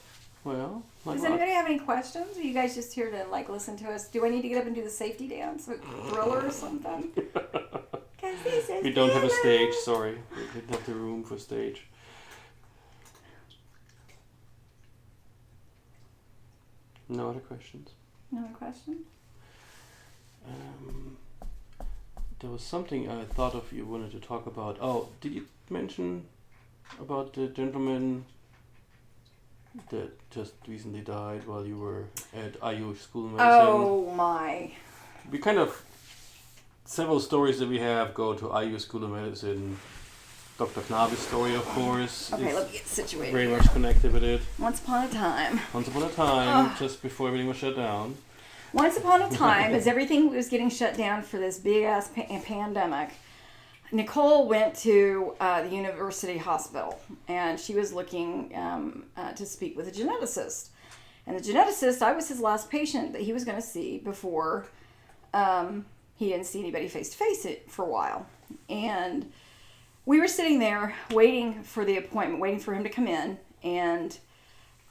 Well, does anybody have any questions? Are you guys just here to listen to us? Do I need to get up and do the safety dance with Thriller or something? We don't have a stage, sorry. We didn't have the room for stage. No other questions? Another question? There was something I thought of you wanted to talk about. Oh, did you mention about the gentleman that just recently died while you were at IU School of Medicine? Oh my. We kind of, several stories that we have go to IU School of Medicine. Dr. Knabe's story, of course, Okay, is let me get situated. very here. much connected with it. Once upon a time. Once upon a time, just before everything was shut down. Once upon a time, as everything was getting shut down for this big ass pandemic, Nicole went to the university hospital and she was looking to speak with a geneticist. And the geneticist, I was his last patient that he was going to see before he didn't see anybody face to face for a while. And we were sitting there waiting for the appointment, waiting for him to come in. And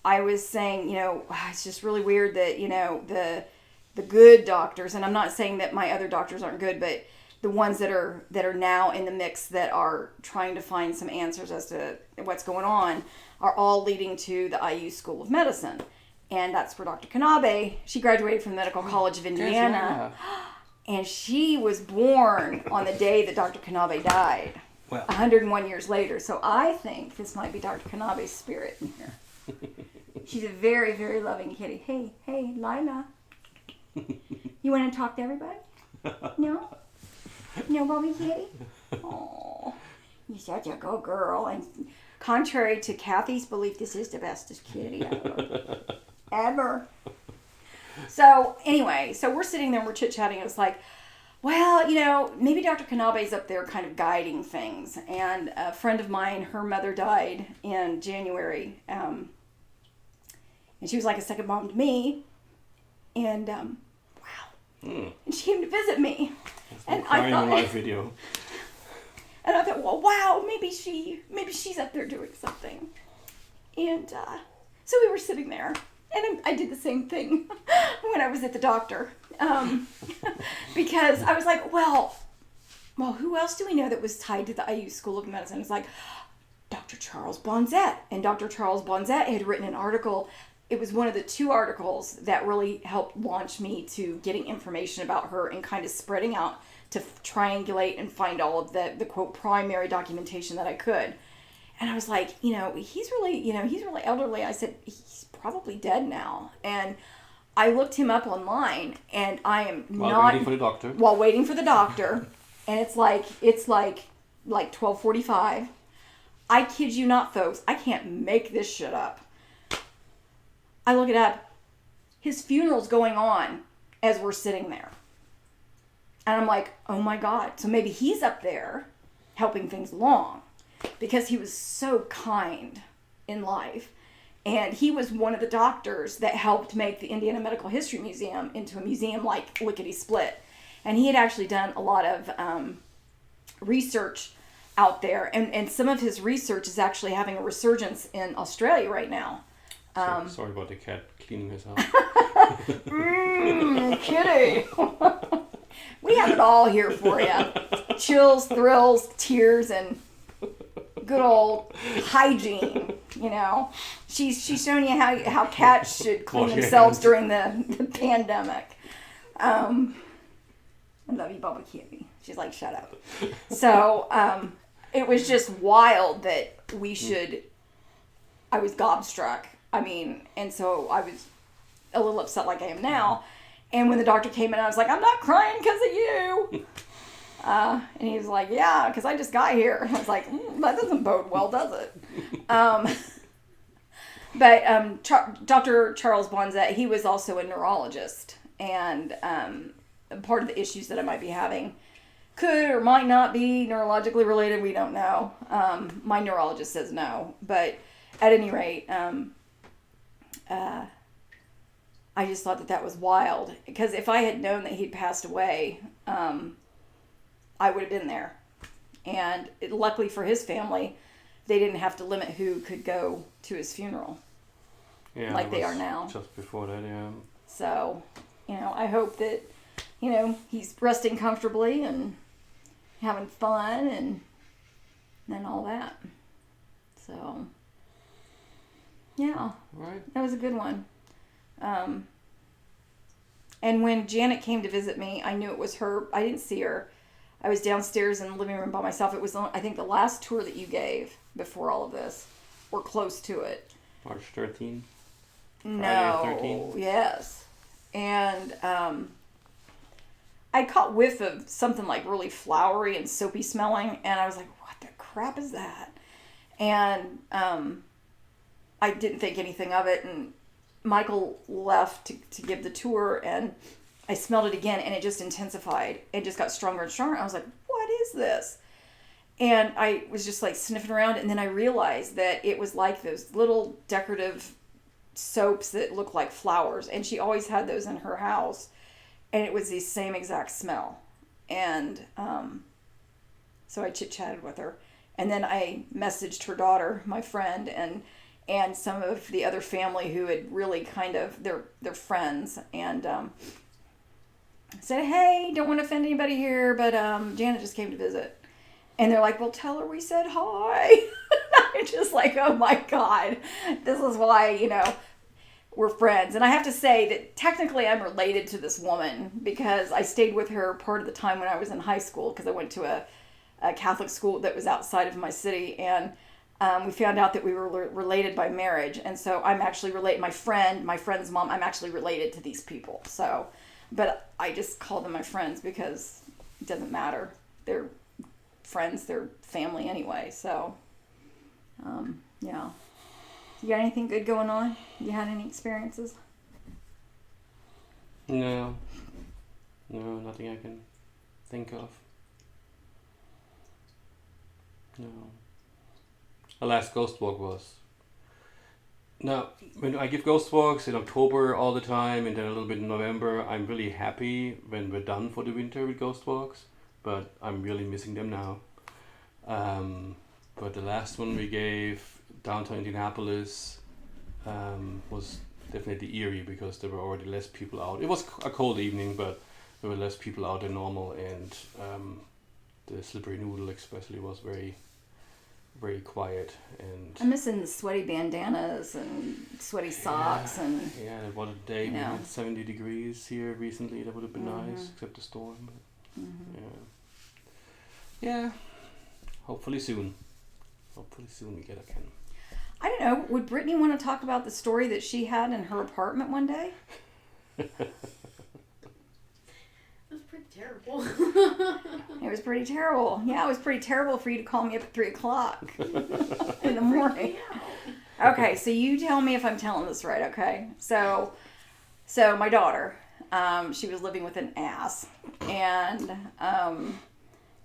I was saying, it's just really weird that, the good doctors, and I'm not saying that my other doctors aren't good, but the ones that are now in the mix that are trying to find some answers as to what's going on are all leading to the IU School of Medicine. And that's where Dr. Knabe, she graduated from the Medical College of Indiana. And she was born on the day that Dr. Knabe died. Well. 101 years later. So I think this might be Dr. Knabe's spirit in here. She's a very, very loving kitty. Hey, Lila. You want to talk to everybody? No? No, Bobby Kitty? Oh, you're such a good girl. And contrary to Kathy's belief, this is the bestest kitty ever. Ever. So, anyway, we're sitting there and we're chit-chatting. It was like, well, maybe Dr. Knabe's up there kind of guiding things. And a friend of mine, her mother died in January. And she was like a second mom to me. And, wow. And she came to visit me. And I thought, live video. And I thought, well, wow, maybe she's up there doing something. And so we were sitting there. And I did the same thing when I was at the doctor. Because I was like, well, who else do we know that was tied to the IU School of Medicine? It's like Dr. Charles Bonzette. And Dr. Charles Bonzette had written an article. It was one of the 2 articles that really helped launch me to getting information about her and kind of spreading out to triangulate and find all of the quote primary documentation that I could. And I was like, he's really elderly. I said, he's probably dead now. And I looked him up online, and I am While waiting for the doctor. While waiting for the doctor, and it's like 12:45. I kid you not, folks. I can't make this shit up. I look it up. His funeral's going on as we're sitting there. And I'm like, oh my God. So maybe he's up there helping things along because he was so kind in life. And he was one of the doctors that helped make the Indiana Medical History Museum into a museum like lickety-split. And he had actually done a lot of research out there. And some of his research is actually having a resurgence in Australia right now. Sorry about the cat cleaning herself. Kitty. We have it all here for you. Chills, thrills, tears, and good old hygiene. She's showing you how cats should clean themselves during the pandemic. I love you, Bubba Kitty. She's like, shut up. So it was just wild that I was gobstruck. And so I was a little upset like I am now. And when the doctor came in, I was like, I'm not crying because of you. And he was like, yeah, because I just got here. And I was like, that doesn't bode well, does it? But Dr. Charles Bonzette, he was also a neurologist. And part of the issues that I might be having could or might not be neurologically related. We don't know. My neurologist says no. But at any rate, I just thought that was wild. Because if I had known that he'd passed away, I would have been there. And luckily for his family, they didn't have to limit who could go to his funeral. Yeah, like they are now. Just before that, yeah. So, I hope that, he's resting comfortably and having fun and all that. So, yeah. Right. That was a good one. And when Janet came to visit me, I knew it was her. I didn't see her. I was downstairs in the living room by myself. It was, I think, the last tour that you gave before all of this, or close to it. March 13th? No. Friday the 13th? Yes. And I caught whiff of something like really flowery and soapy smelling, and I was like, what the crap is that? And I didn't think anything of it, and Michael left to give the tour, and I smelled it again, and it just intensified. It just got stronger and stronger. I was like, what is this? And I was just like sniffing around, and then I realized that it was like those little decorative soaps that look like flowers, and she always had those in her house, and it was the same exact smell. And so I chit-chatted with her, and then I messaged her daughter, my friend, and some of the other family who had really kind of, they're friends, and said, hey, don't want to offend anybody here, but Janet just came to visit. And they're like, well, tell her we said hi. I'm just like, oh my God, this is why, we're friends. And I have to say that technically I'm related to this woman because I stayed with her part of the time when I was in high school, because I went to a Catholic school that was outside of my city, and we found out that we were related by marriage. And so I'm actually related, my friend's mom, I'm actually related to these people. So, but I just call them my friends because it doesn't matter. They're friends, they're family anyway. So, yeah. You got anything good going on? You had any experiences? No, nothing I can think of. No. The last ghost walk was. Now, when I give ghost walks in October all the time, and then a little bit in November, I'm really happy when we're done for the winter with ghost walks, but I'm really missing them now. But the last one we gave downtown Indianapolis was definitely eerie because there were already less people out. It was a cold evening, but there were less people out than normal, and the Slippery Noodle especially was very, very quiet. And I'm missing the sweaty bandanas and sweaty socks and. Yeah, what a day! We had 70 degrees here recently. That would have been nice, except the storm. But yeah. Hopefully soon we get again. I don't know. Would Brittany want to talk about the story that she had in her apartment one day? It was pretty terrible. It was pretty terrible. Yeah, it was pretty terrible for you to call me up at 3:00 in the morning. Okay, so you tell me if I'm telling this right, okay? So my daughter, she was living with an ass, and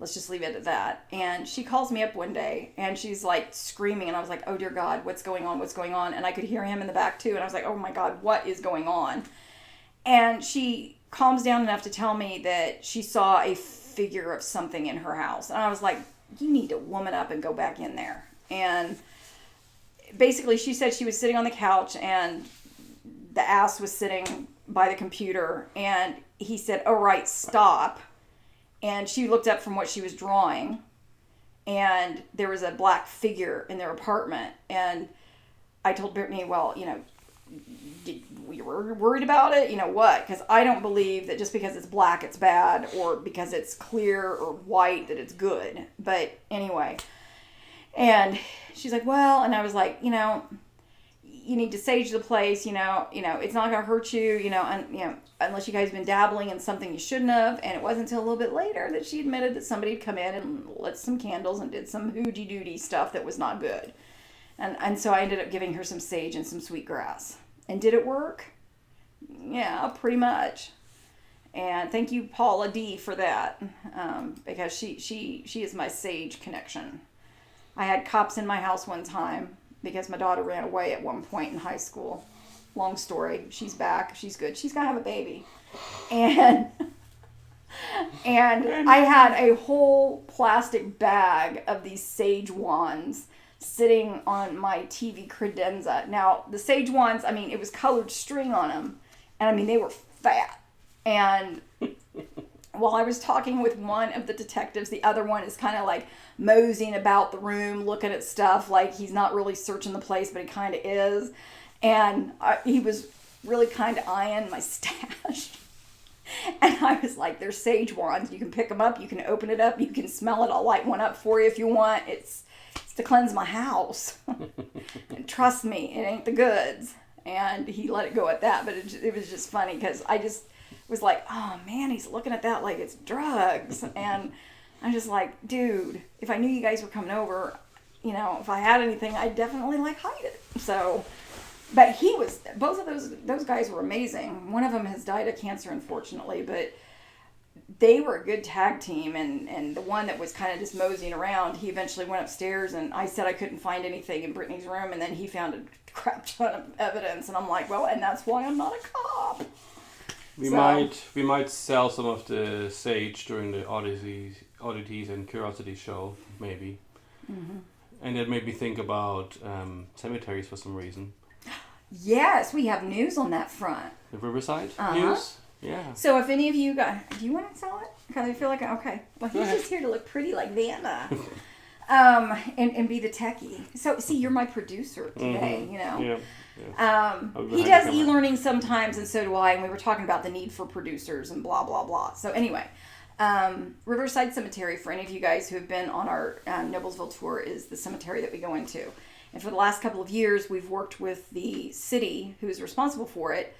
let's just leave it at that. And she calls me up one day, and she's like screaming, and I was like, oh dear God, what's going on? What's going on? And I could hear him in the back too, and I was like, oh my God, what is going on? And she calms down enough to tell me that she saw a figure of something in her house. And I was like, you need to woman up and go back in there. And basically she said she was sitting on the couch, and the ass was sitting by the computer, and he said, oh right, stop. And she looked up from what she was drawing, and there was a black figure in their apartment. And I told Brittany, well, we were worried about it, what? Because I don't believe that just because it's black it's bad, or because it's clear or white that it's good. But anyway, and she's like, well, and I was like, you need to sage the place, it's not gonna hurt you, unless you guys have been dabbling in something you shouldn't have. And it wasn't until a little bit later that she admitted that somebody had come in and lit some candles and did some hoogie doody stuff that was not good. And so I ended up giving her some sage and some sweetgrass. And did it work? Yeah, pretty much. And thank you, Paula D, for that, because she is my sage connection. I had cops in my house one time because my daughter ran away at one point in high school. Long story. She's back. She's good. She's gonna have a baby. And I had a whole plastic bag of these sage wands sitting on my TV credenza. Now, the sage wands, it was colored string on them. And they were fat. And while I was talking with one of the detectives, the other one is kind of like moseying about the room, looking at stuff like he's not really searching the place, but he kind of is. And he was really kind of eyeing my stash. And I was like, "They're sage wands. You can pick them up. You can open it up. You can smell it. I'll light one up for you if you want. It's to cleanse my house. And trust me, it ain't the goods." And he let it go at that. But it was just funny because I just was like, "Oh man, he's looking at that like it's drugs." And I'm just like, "Dude, if I knew you guys were coming over, you know, if I had anything, I'd definitely like hide it." So, but both of those guys were amazing. One of them has died of cancer, unfortunately, but they were a good tag team. And the one that was kind of just moseying around, he eventually went upstairs, and I said I couldn't find anything in Brittany's room, and then he found a crap ton of evidence, and I'm like, well, and that's why I'm not a cop. We might sell some of the sage during the oddities and curiosities show, maybe. Mm-hmm. And that made me think about cemeteries for some reason. Yes, we have news on that front. The Riverside Uh-huh. news? Yeah. So if any of you guys, do you want to sell it? Because I feel like, okay. Well, he's just here to look pretty like Vanna. And be the techie. So, see, you're my producer today, you know. Yeah. He does e-learning sometimes, and so do I, and we were talking about the need for producers and blah, blah, blah. So anyway, Riverside Cemetery, for any of you guys who have been on our Noblesville tour, is the cemetery that we go into. And for the last couple of years, we've worked with the city, who is responsible for it,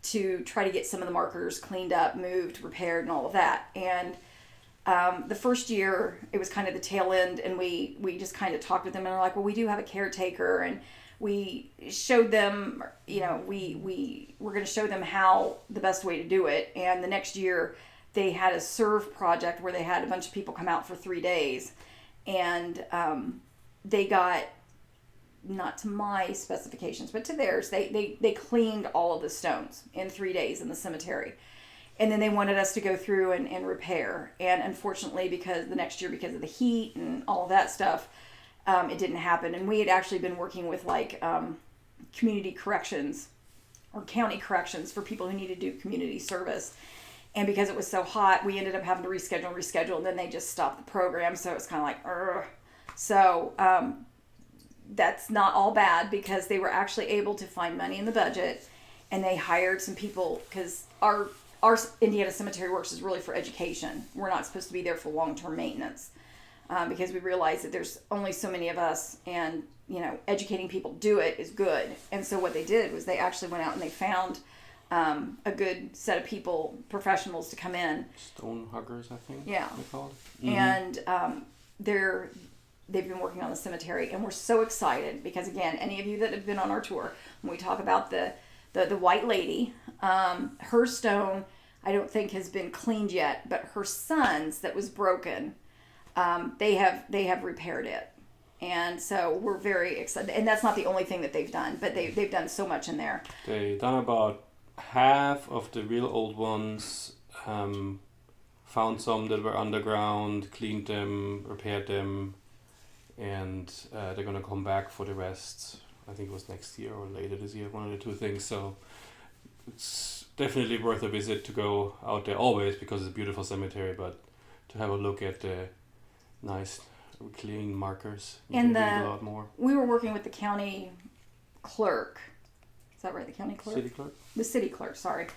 to try to get some of the markers cleaned up, moved, repaired, and all of that. And the first year, it was kind of the tail end, and we just kind of talked with them, and they're like, well, we do have a caretaker, and we showed them, you know, we were going to show them how the best way to do it. And the next year, they had a serve project where they had a bunch of people come out for 3 days, and they got, not to my specifications, but to theirs, they cleaned all of the stones in 3 days in the cemetery. And then they wanted us to go through and repair. And unfortunately, because of the heat and all of that stuff, it didn't happen. And we had actually been working with like community corrections or county corrections for people who needed to do community service. And because it was so hot, we ended up having to reschedule, and then they just stopped the program. So it was kind of like, ugh. So that's not all bad, because they were actually able to find money in the budget, and they hired some people, because our Indiana Cemetery Works is really for education. We're not supposed to be there for long-term maintenance, because we realize that there's only so many of us, and you know, educating people do it is good. And so what they did was they actually went out and they found a good set of people, professionals, to come in. Stone huggers, I think. Yeah. They called it. Mm-hmm. And they've been working on the cemetery, and we're so excited because, again, any of you that have been on our tour, when we talk about the white lady, her stone, I don't think has been cleaned yet, but her son's that was broken, they have repaired it. And so we're very excited. And that's not the only thing that they've done, but they've done so much in there. They've done about half of the real old ones, found some that were underground, cleaned them, repaired them, and they're going to come back for the rest. I think it was next year or later this year, one of the two things. So it's definitely worth a visit to go out there, always, because it's a beautiful cemetery, but to have a look at the nice clean markers, you can read a lot more. We were working with the county clerk. Is that right? The county clerk? City clerk? The city clerk, sorry.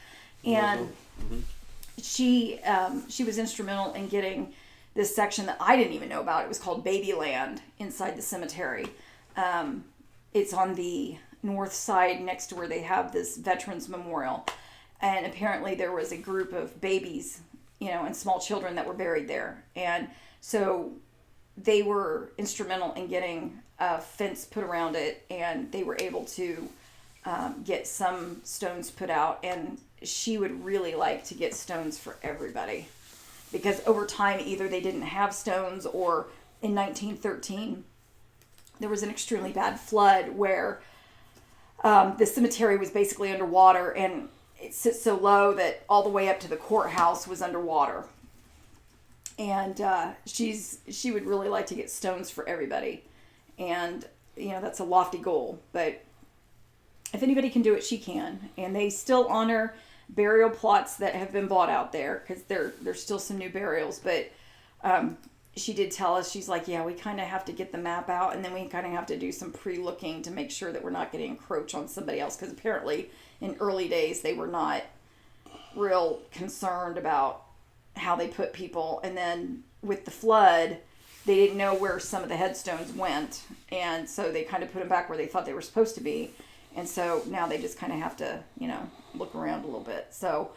And Mm-hmm. she was instrumental in getting this section that I didn't even know about. It was called Babyland inside the cemetery. It's on the north side next to where they have this Veterans Memorial. And apparently there was a group of babies, you know, and small children that were buried there. And so they were instrumental in getting a fence put around it, and they were able to get some stones put out. And she would really like to get stones for everybody, because over time either they didn't have stones, or in 1913 there was an extremely bad flood where the cemetery was basically underwater, and it sits so low that all the way up to the courthouse was underwater. And she would really like to get stones for everybody. And, you know, that's a lofty goal. But if anybody can do it, she can. And they still honor burial plots that have been bought out there, because there's still some new burials. But she did tell us, she's like, yeah, we kind of have to get the map out, and then we kind of have to do some pre-looking to make sure that we're not getting encroach on somebody else. Because apparently in early days they were not real concerned about how they put people. And then with the flood, they didn't know where some of the headstones went. And so they kind of put them back where they thought they were supposed to be. And so now they just kind of have to, look around a little bit. So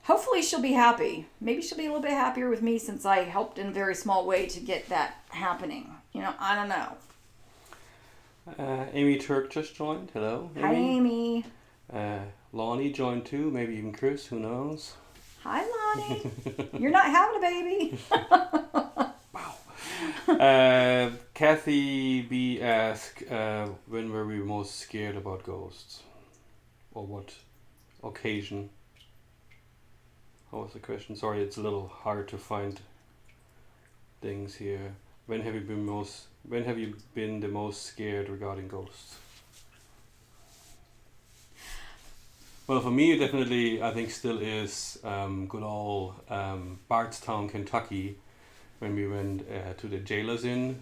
hopefully she'll be happy. Maybe she'll be a little bit happier with me since I helped in a very small way to get that happening. I don't know. Amy Turk just joined. Hello, Amy. Hi, Amy. Lonnie joined too. Maybe even Chris. Who knows? Hi, Lonnie. You're not having a baby. Kathy B asked, when were we most scared about ghosts? Or what occasion? What was the question? Sorry, it's a little hard to find things here. When have you been the most scared regarding ghosts? Well, for me, definitely, I think still is good old Bardstown, Kentucky, when we went to the Jailers Inn.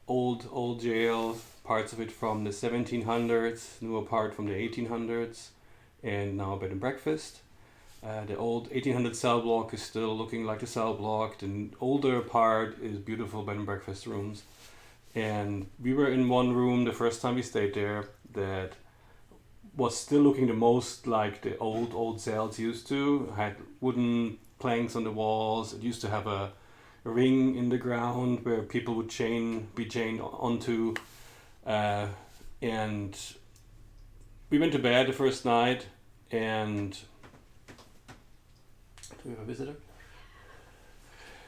Old jail, parts of it from the 1700s, newer part from the 1800s, and now bed and breakfast. The old 1800 cell block is still looking like the cell block. The older part is beautiful bed and breakfast rooms. And we were in one room the first time we stayed there that was still looking the most like the old cells used to. Had wooden planks on the walls. It used to have a ring in the ground where people would be chained onto. And we went to bed the first night, and do we have a visitor?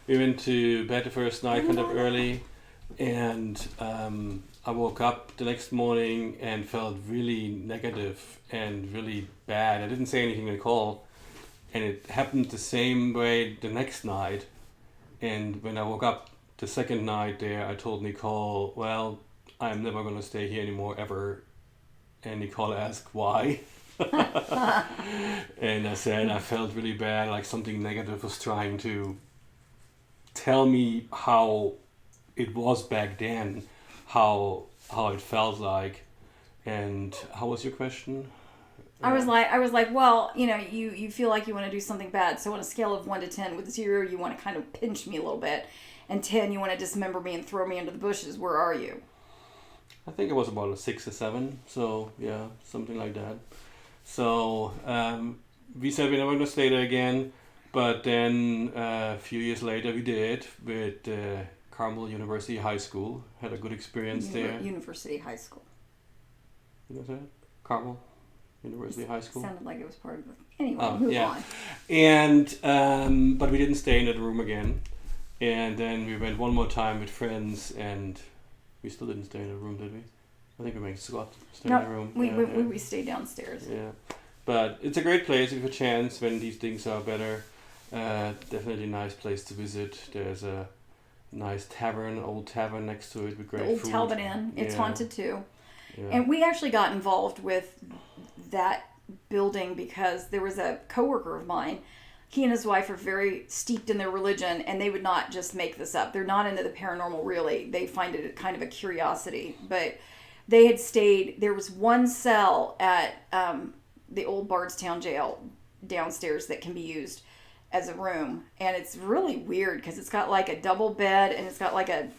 We went to bed the first night kind of early, and I woke up the next morning and felt really negative and really bad. I didn't say anything to Nicole, and it happened the same way the next night. And when I woke up the second night there, I told Nicole, well, I'm never going to stay here anymore ever. And Nicole asked why. And I said I felt really bad, like something negative was trying to tell me how it was back then, how it felt like. And how was your question? I was like, well, you feel like you want to do something bad. So on a scale of 1 to 10, with 0, you want to kind of pinch me a little bit, and 10, you want to dismember me and throw me under the bushes. Where are you? I think it was about a 6 or 7. So yeah, something like that. So we said we never going to stay there again, but then a few years later we did with Carmel University High School. Had a good experience there. University High School. You know that? Carmel University High School. Sounded like it was part of it. Anyway, move on. And but we didn't stay in that room again. And then we went one more time with friends, and we still didn't stay in the room, did we? I think we made Scott stay in the room. We stayed downstairs. Yeah, but it's a great place if you have a chance when these things are better. Definitely a nice place to visit. There's a nice old tavern next to it with great food. The old Talbot Inn. It's haunted too. Yeah. And we actually got involved with that building because there was a coworker of mine. He and his wife are very steeped in their religion, and they would not just make this up. They're not into the paranormal, really. They find it kind of a curiosity. But they had stayed, there was one cell at the old Bardstown jail downstairs that can be used as a room. And it's really weird because it's got like a double bed, and it's got like a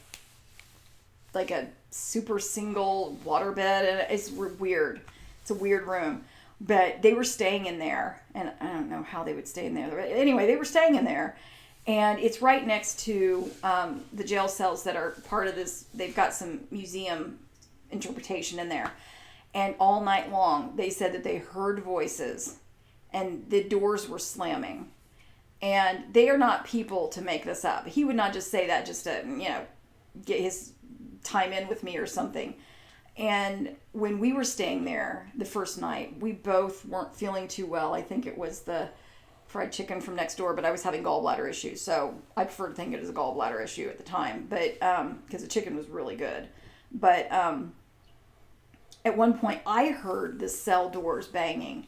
super single water bed, and it's weird. It's a weird room. But they were staying in there, and I don't know how they would stay in there. Anyway, they were staying in there, and it's right next to the jail cells that are part of this. They've got some museum interpretation in there. And all night long, they said that they heard voices, and the doors were slamming. And they are not people to make this up. He would not just say that just to, get his time in with me or something. And when we were staying there the first night, we both weren't feeling too well. I think it was the fried chicken from next door, but I was having gallbladder issues. So I prefer to think it was a gallbladder issue at the time, but because the chicken was really good. But at one point, I heard the cell doors banging.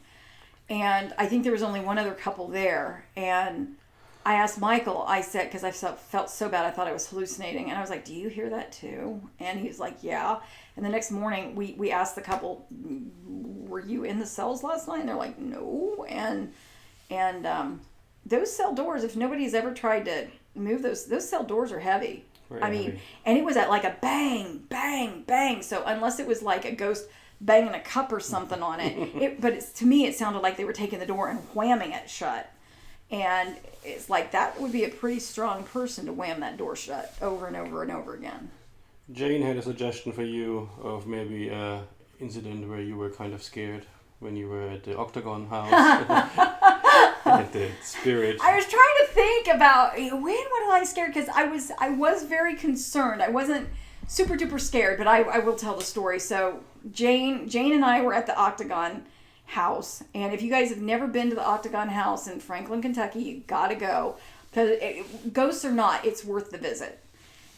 And I think there was only one other couple there. And I asked Michael, I said, because I felt so bad, I thought I was hallucinating. And I was like, do you hear that too? And he was like, yeah. And the next morning, we asked the couple, were you in the cells last night? And they're like, no. And And those cell doors, if nobody's ever tried to move those cell doors are heavy. Very I mean, heavy. and it was at like a bang, bang, bang. So unless it was like a ghost banging a cup or something on it, to me it sounded like they were taking the door and whamming it shut. And it's like that would be a pretty strong person to wham that door shut over and over and over again. Jane had a suggestion for you of maybe a incident where you were kind of scared when you were at the Octagon House. At the Spirit. I was trying to think about when was I scared, because I was very concerned. I wasn't super duper scared, but I will tell the story. So Jane and I were at the Octagon House, and if you guys have never been to the Octagon House in Franklin, Kentucky, you gotta go, because ghosts or not, it's worth the visit.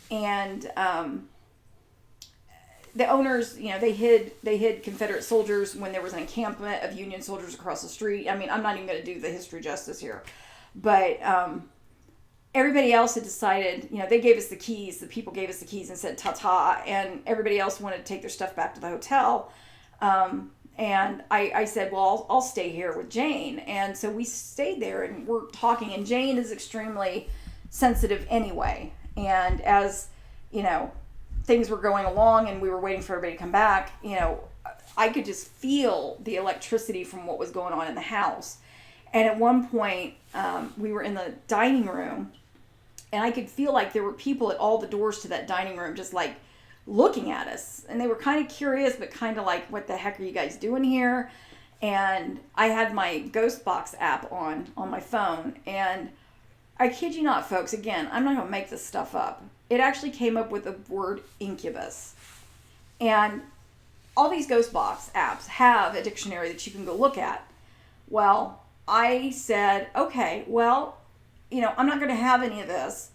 And the owners, they hid Confederate soldiers when there was an encampment of Union soldiers across the street. I mean, I'm not even going to do the history justice here, but everybody else had decided, they gave us the keys. The people gave us the keys and said ta-ta, and everybody else wanted to take their stuff back to the hotel. And I said, well, I'll stay here with Jane. And so we stayed there and we're talking, and Jane is extremely sensitive anyway. And as, things were going along and we were waiting for everybody to come back, I could just feel the electricity from what was going on in the house. And at one point, we were in the dining room, and I could feel like there were people at all the doors to that dining room just like looking at us. And they were kind of curious, but kind of like, what the heck are you guys doing here? And I had my Ghost Box app on my phone, and I kid you not, folks, again, I'm not going to make this stuff up. It actually came up with the word incubus. And all these Ghost Box apps have a dictionary that you can go look at. Well, I said, okay, well, I'm not going to have any of this.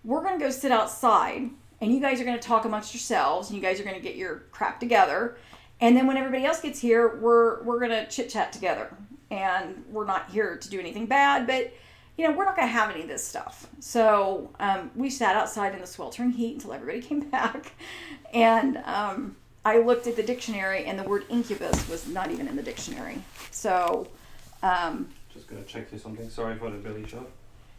We're going to go sit outside, and you guys are going to talk amongst yourselves, and you guys are going to get your crap together. And then when everybody else gets here, we're going to chit-chat together. And we're not here to do anything bad, but we're not going to have any of this stuff. So we sat outside in the sweltering heat until everybody came back. And I looked at the dictionary, and the word incubus was not even in the dictionary. So Just going to check you something. Sorry for the belly shot.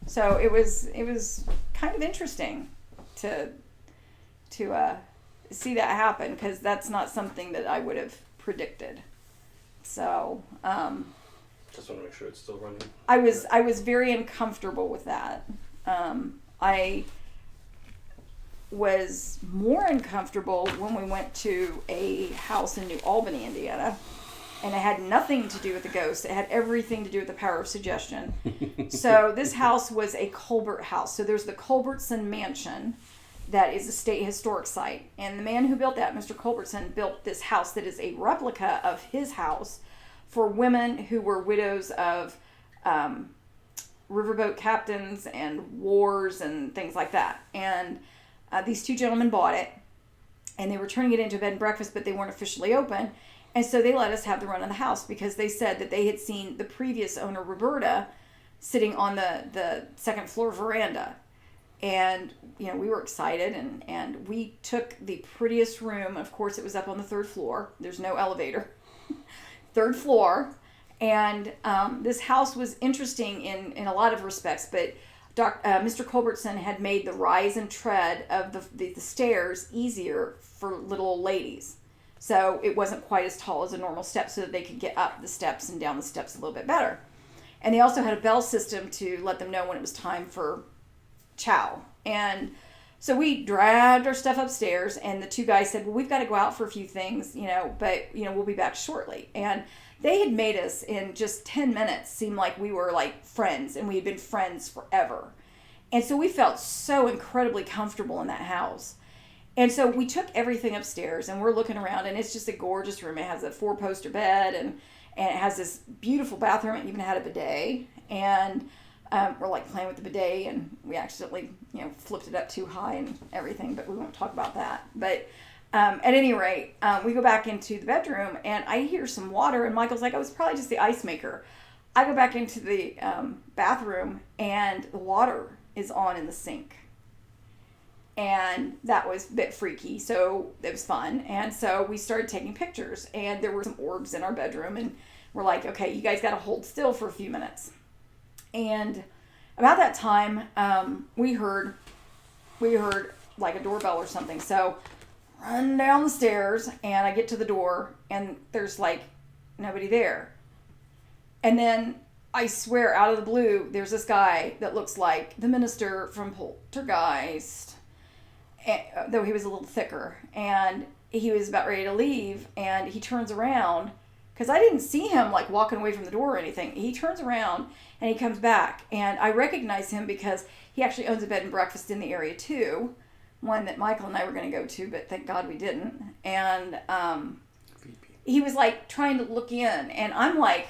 so it was kind of interesting to see that happen, because that's not something that I would have predicted. So Just want to make sure it's still running. I was very uncomfortable with that. I was more uncomfortable when we went to a house in New Albany, Indiana, and it had nothing to do with the ghosts. It had everything to do with the power of suggestion. So this house was a Colbert house. So there's the Culbertson Mansion that is a state historic site. And the man who built that, Mr. Culbertson, built this house that is a replica of his house for women who were widows of riverboat captains and wars and things like that. And these two gentlemen bought it, and they were turning it into a bed and breakfast, but they weren't officially open. And so they let us have the run of the house, because they said that they had seen the previous owner, Roberta, sitting on the second floor veranda. And, we were excited, and we took the prettiest room. Of course, it was up on the third floor. There's no elevator. Third floor. And this house was interesting in a lot of respects, but Mr. Culbertson had made the rise and tread of the stairs easier for little old ladies. So it wasn't quite as tall as a normal step, so that they could get up the steps and down the steps a little bit better. And they also had a bell system to let them know when it was time for chow. And so we dragged our stuff upstairs, and the two guys said, well, we've got to go out for a few things, but we'll be back shortly. And they had made us, in just 10 minutes, seem like we were like friends, and we had been friends forever. And so we felt so incredibly comfortable in that house. And so we took everything upstairs, and we're looking around, and it's just a gorgeous room. It has a 4-poster bed, and it has this beautiful bathroom. It even had a bidet. And we're like playing with the bidet, and we accidentally, flipped it up too high and everything, but we won't talk about that. But at any rate, we go back into the bedroom, and I hear some water, and Michael's like, oh, it's probably just the ice maker. I go back into the bathroom, and the water is on in the sink. And that was a bit freaky, so it was fun. And so we started taking pictures, and there were some orbs in our bedroom, and we're like, okay, you guys got to hold still for a few minutes. And about that time, we heard like a doorbell or something. So run down the stairs, and I get to the door, and there's like nobody there. And then I swear, out of the blue, there's this guy that looks like the minister from Poltergeist, though he was a little thicker. And he was about ready to leave, and he turns around, because I didn't see him like walking away from the door or anything. He turns around, and he comes back. And I recognize him because he actually owns a bed and breakfast in the area too. One that Michael and I were going to go to, but thank God we didn't. And he was like trying to look in, and I'm like,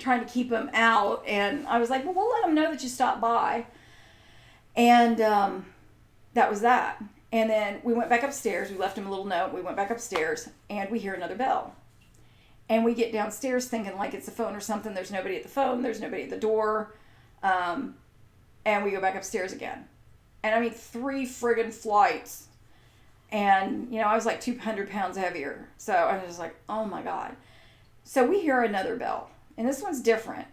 trying to keep him out. And I was like, well, we'll let him know that you stopped by. And that was that. And then we went back upstairs. We left him a little note. We went back upstairs, and we hear another bell. And we get downstairs thinking like it's a phone or something. There's nobody at the phone. There's nobody at the door. And we go back upstairs again. And I mean, 3 friggin' flights. And, I was like 200 pounds heavier. So I was just like, oh my God. So we hear another bell. And this one's different.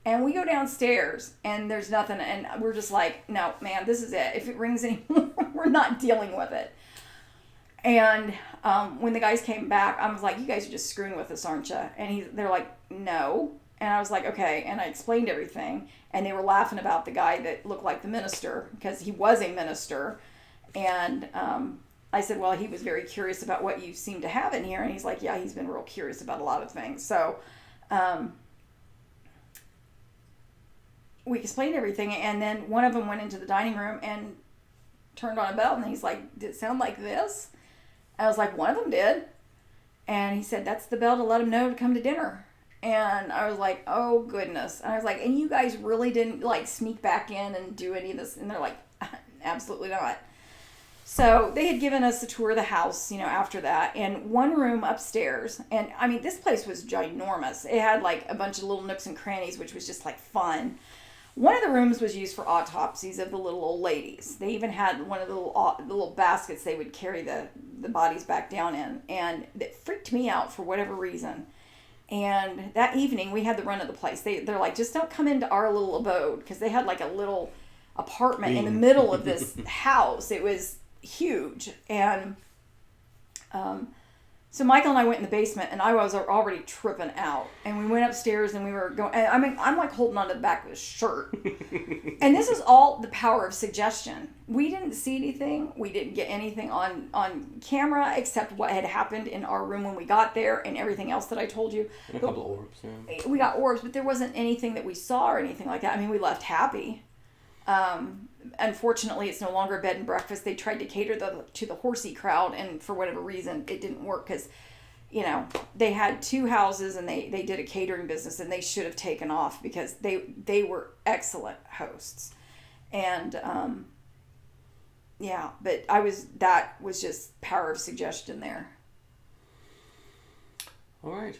And we go downstairs, and there's nothing. And we're just like, no, man, this is it. If it rings anymore, we're not dealing with it. And when the guys came back, I was like, you guys are just screwing with us, aren't you? And they're like, no. And I was like, okay. And I explained everything. And they were laughing about the guy that looked like the minister, because he was a minister. And I said, well, he was very curious about what you seem to have in here. And he's like, yeah, he's been real curious about a lot of things. So we explained everything. And then one of them went into the dining room and turned on a bell. And he's like, did it sound like this? I was like, one of them did. And he said, that's the bell to let him know to come to dinner. And I was like, oh goodness. And I was like, and you guys really didn't like sneak back in and do any of this? And they're like, absolutely not. So they had given us a tour of the house, after that, and one room upstairs. And I mean, this place was ginormous. It had like a bunch of little nooks and crannies, which was just like fun. One of the rooms was used for autopsies of the little old ladies. They even had one of the little baskets they would carry the bodies back down in. And it freaked me out for whatever reason. And that evening, we had the run of the place. They're like, just don't come into our little abode, because they had like a little apartment in the middle of this house. It was huge. And so Michael and I went in the basement, and I was already tripping out. And we went upstairs, and we were going, I mean, I'm like holding onto the back of his shirt. And this is all the power of suggestion. We didn't see anything. We didn't get anything on camera except what had happened in our room when we got there, and everything else that I told you. And a couple of orbs, yeah. We got orbs, but there wasn't anything that we saw or anything like that. I mean, we left happy. Unfortunately, it's no longer a bed and breakfast. They tried to cater to the horsey crowd, and for whatever reason, it didn't work, because, they had 2 houses, and they did a catering business, and they should have taken off, because they were excellent hosts. And, yeah, but that was just power of suggestion there. All right.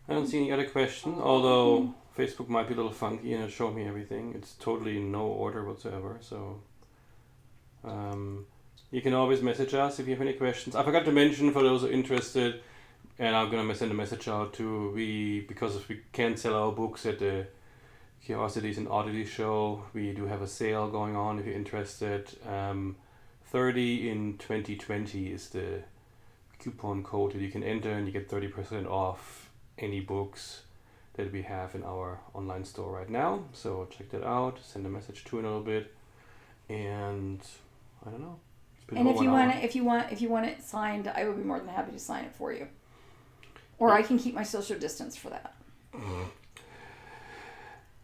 I don't see any other questions, although Facebook might be a little funky and it showed me everything. It's totally in no order whatsoever. So you can always message us if you have any questions. I forgot to mention, for those who are interested, and I'm gonna send a message out too. Because we can't sell our books at the Curiosities and Oddities show, we do have a sale going on if you're interested. 30 in 2020 is the coupon code that you can enter, and you get 30% off any books that we have in our online store right now. So check that out, send a message to in a little bit, and I don't know. It's been And over if you want it signed, I will be more than happy to sign it for you. Or I can keep my social distance for that.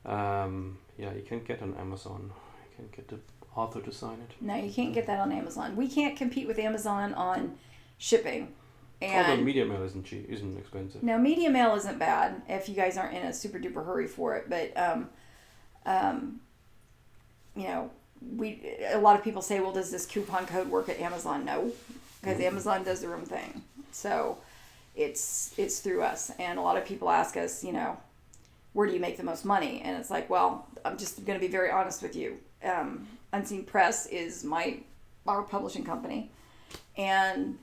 Yeah, you can't get on Amazon. You can't get the author to sign it. No, you can't get that on Amazon. We can't compete with Amazon on shipping. Although And media mail isn't expensive. now, media mail isn't bad if you guys aren't in a super duper hurry for it. But a lot of people say, well, does this coupon code work at Amazon? No, because Amazon does their own thing. So it's through us. And a lot of people ask us, where do you make the most money? And it's like, well, I'm just going to be very honest with you. Unseen Press is our publishing company, and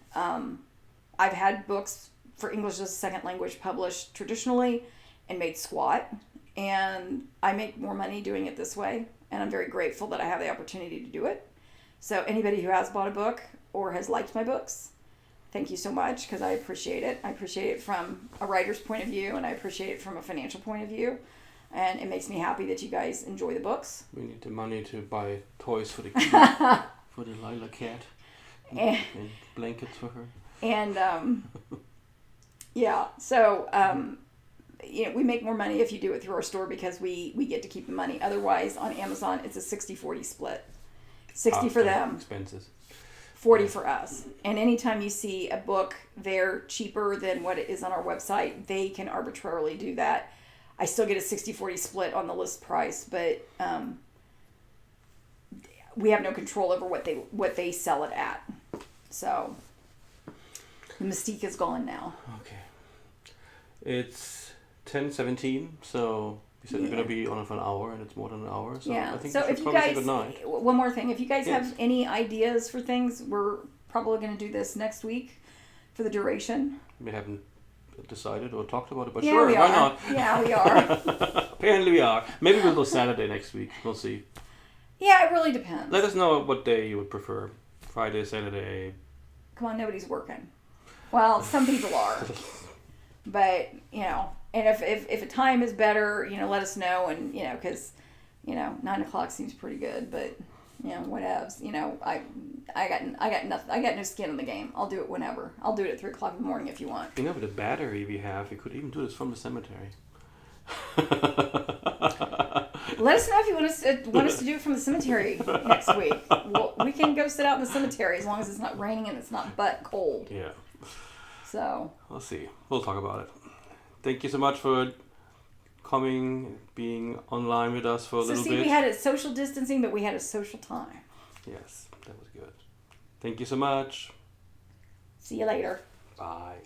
I've had books for English as a second language published traditionally and made squat. And I make more money doing it this way. And I'm very grateful that I have the opportunity to do it. So anybody who has bought a book or has liked my books, thank you so much, because I appreciate it. I appreciate it from a writer's point of view, and I appreciate it from a financial point of view. And it makes me happy that you guys enjoy the books. We need the money to buy toys for the cat, for the Lila cat, and blankets for her. And yeah, so we make more money if you do it through our store because we get to keep the money. Otherwise, on Amazon, it's a 60-40 split. 60 for them, expenses. 40 for us. And anytime you see a book there cheaper than what it is on our website, they can arbitrarily do that. I still get a 60-40 split on the list price, but we have no control over what they sell it at. So the mystique is gone now. Okay. It's 10:17, so we said we're going to be on for an hour, and it's more than an hour. So Yeah. I think So we should if you probably say guys, goodnight. one more thing, if you guys Yes. have any ideas for things, we're probably going to do this next week for the duration. We haven't decided or talked about it, but Yeah, sure, we why are. not? Yeah, we are. Apparently we are. Maybe we'll go Saturday next week. We'll see. Yeah, it really depends. Let us know what day you would prefer. Friday, Saturday. Come on, nobody's working. Well, some people are. But, and if a time is better, let us know. And, because, 9 o'clock seems pretty good. But, whatevs. I got nothing. I got no skin in the game. I'll do it whenever. I'll do it at 3 o'clock in the morning if you want. With the battery we have, we could even do this from the cemetery. Let us know if you want us to do it from the cemetery next week. We can go sit out in the cemetery as long as it's not raining and it's not butt cold. Yeah. So. We'll see. We'll talk about it. Thank you so much for coming, being online with us for a little bit. We had a social distancing, but we had a social time. Yes, that was good. Thank you so much. See you later. Bye.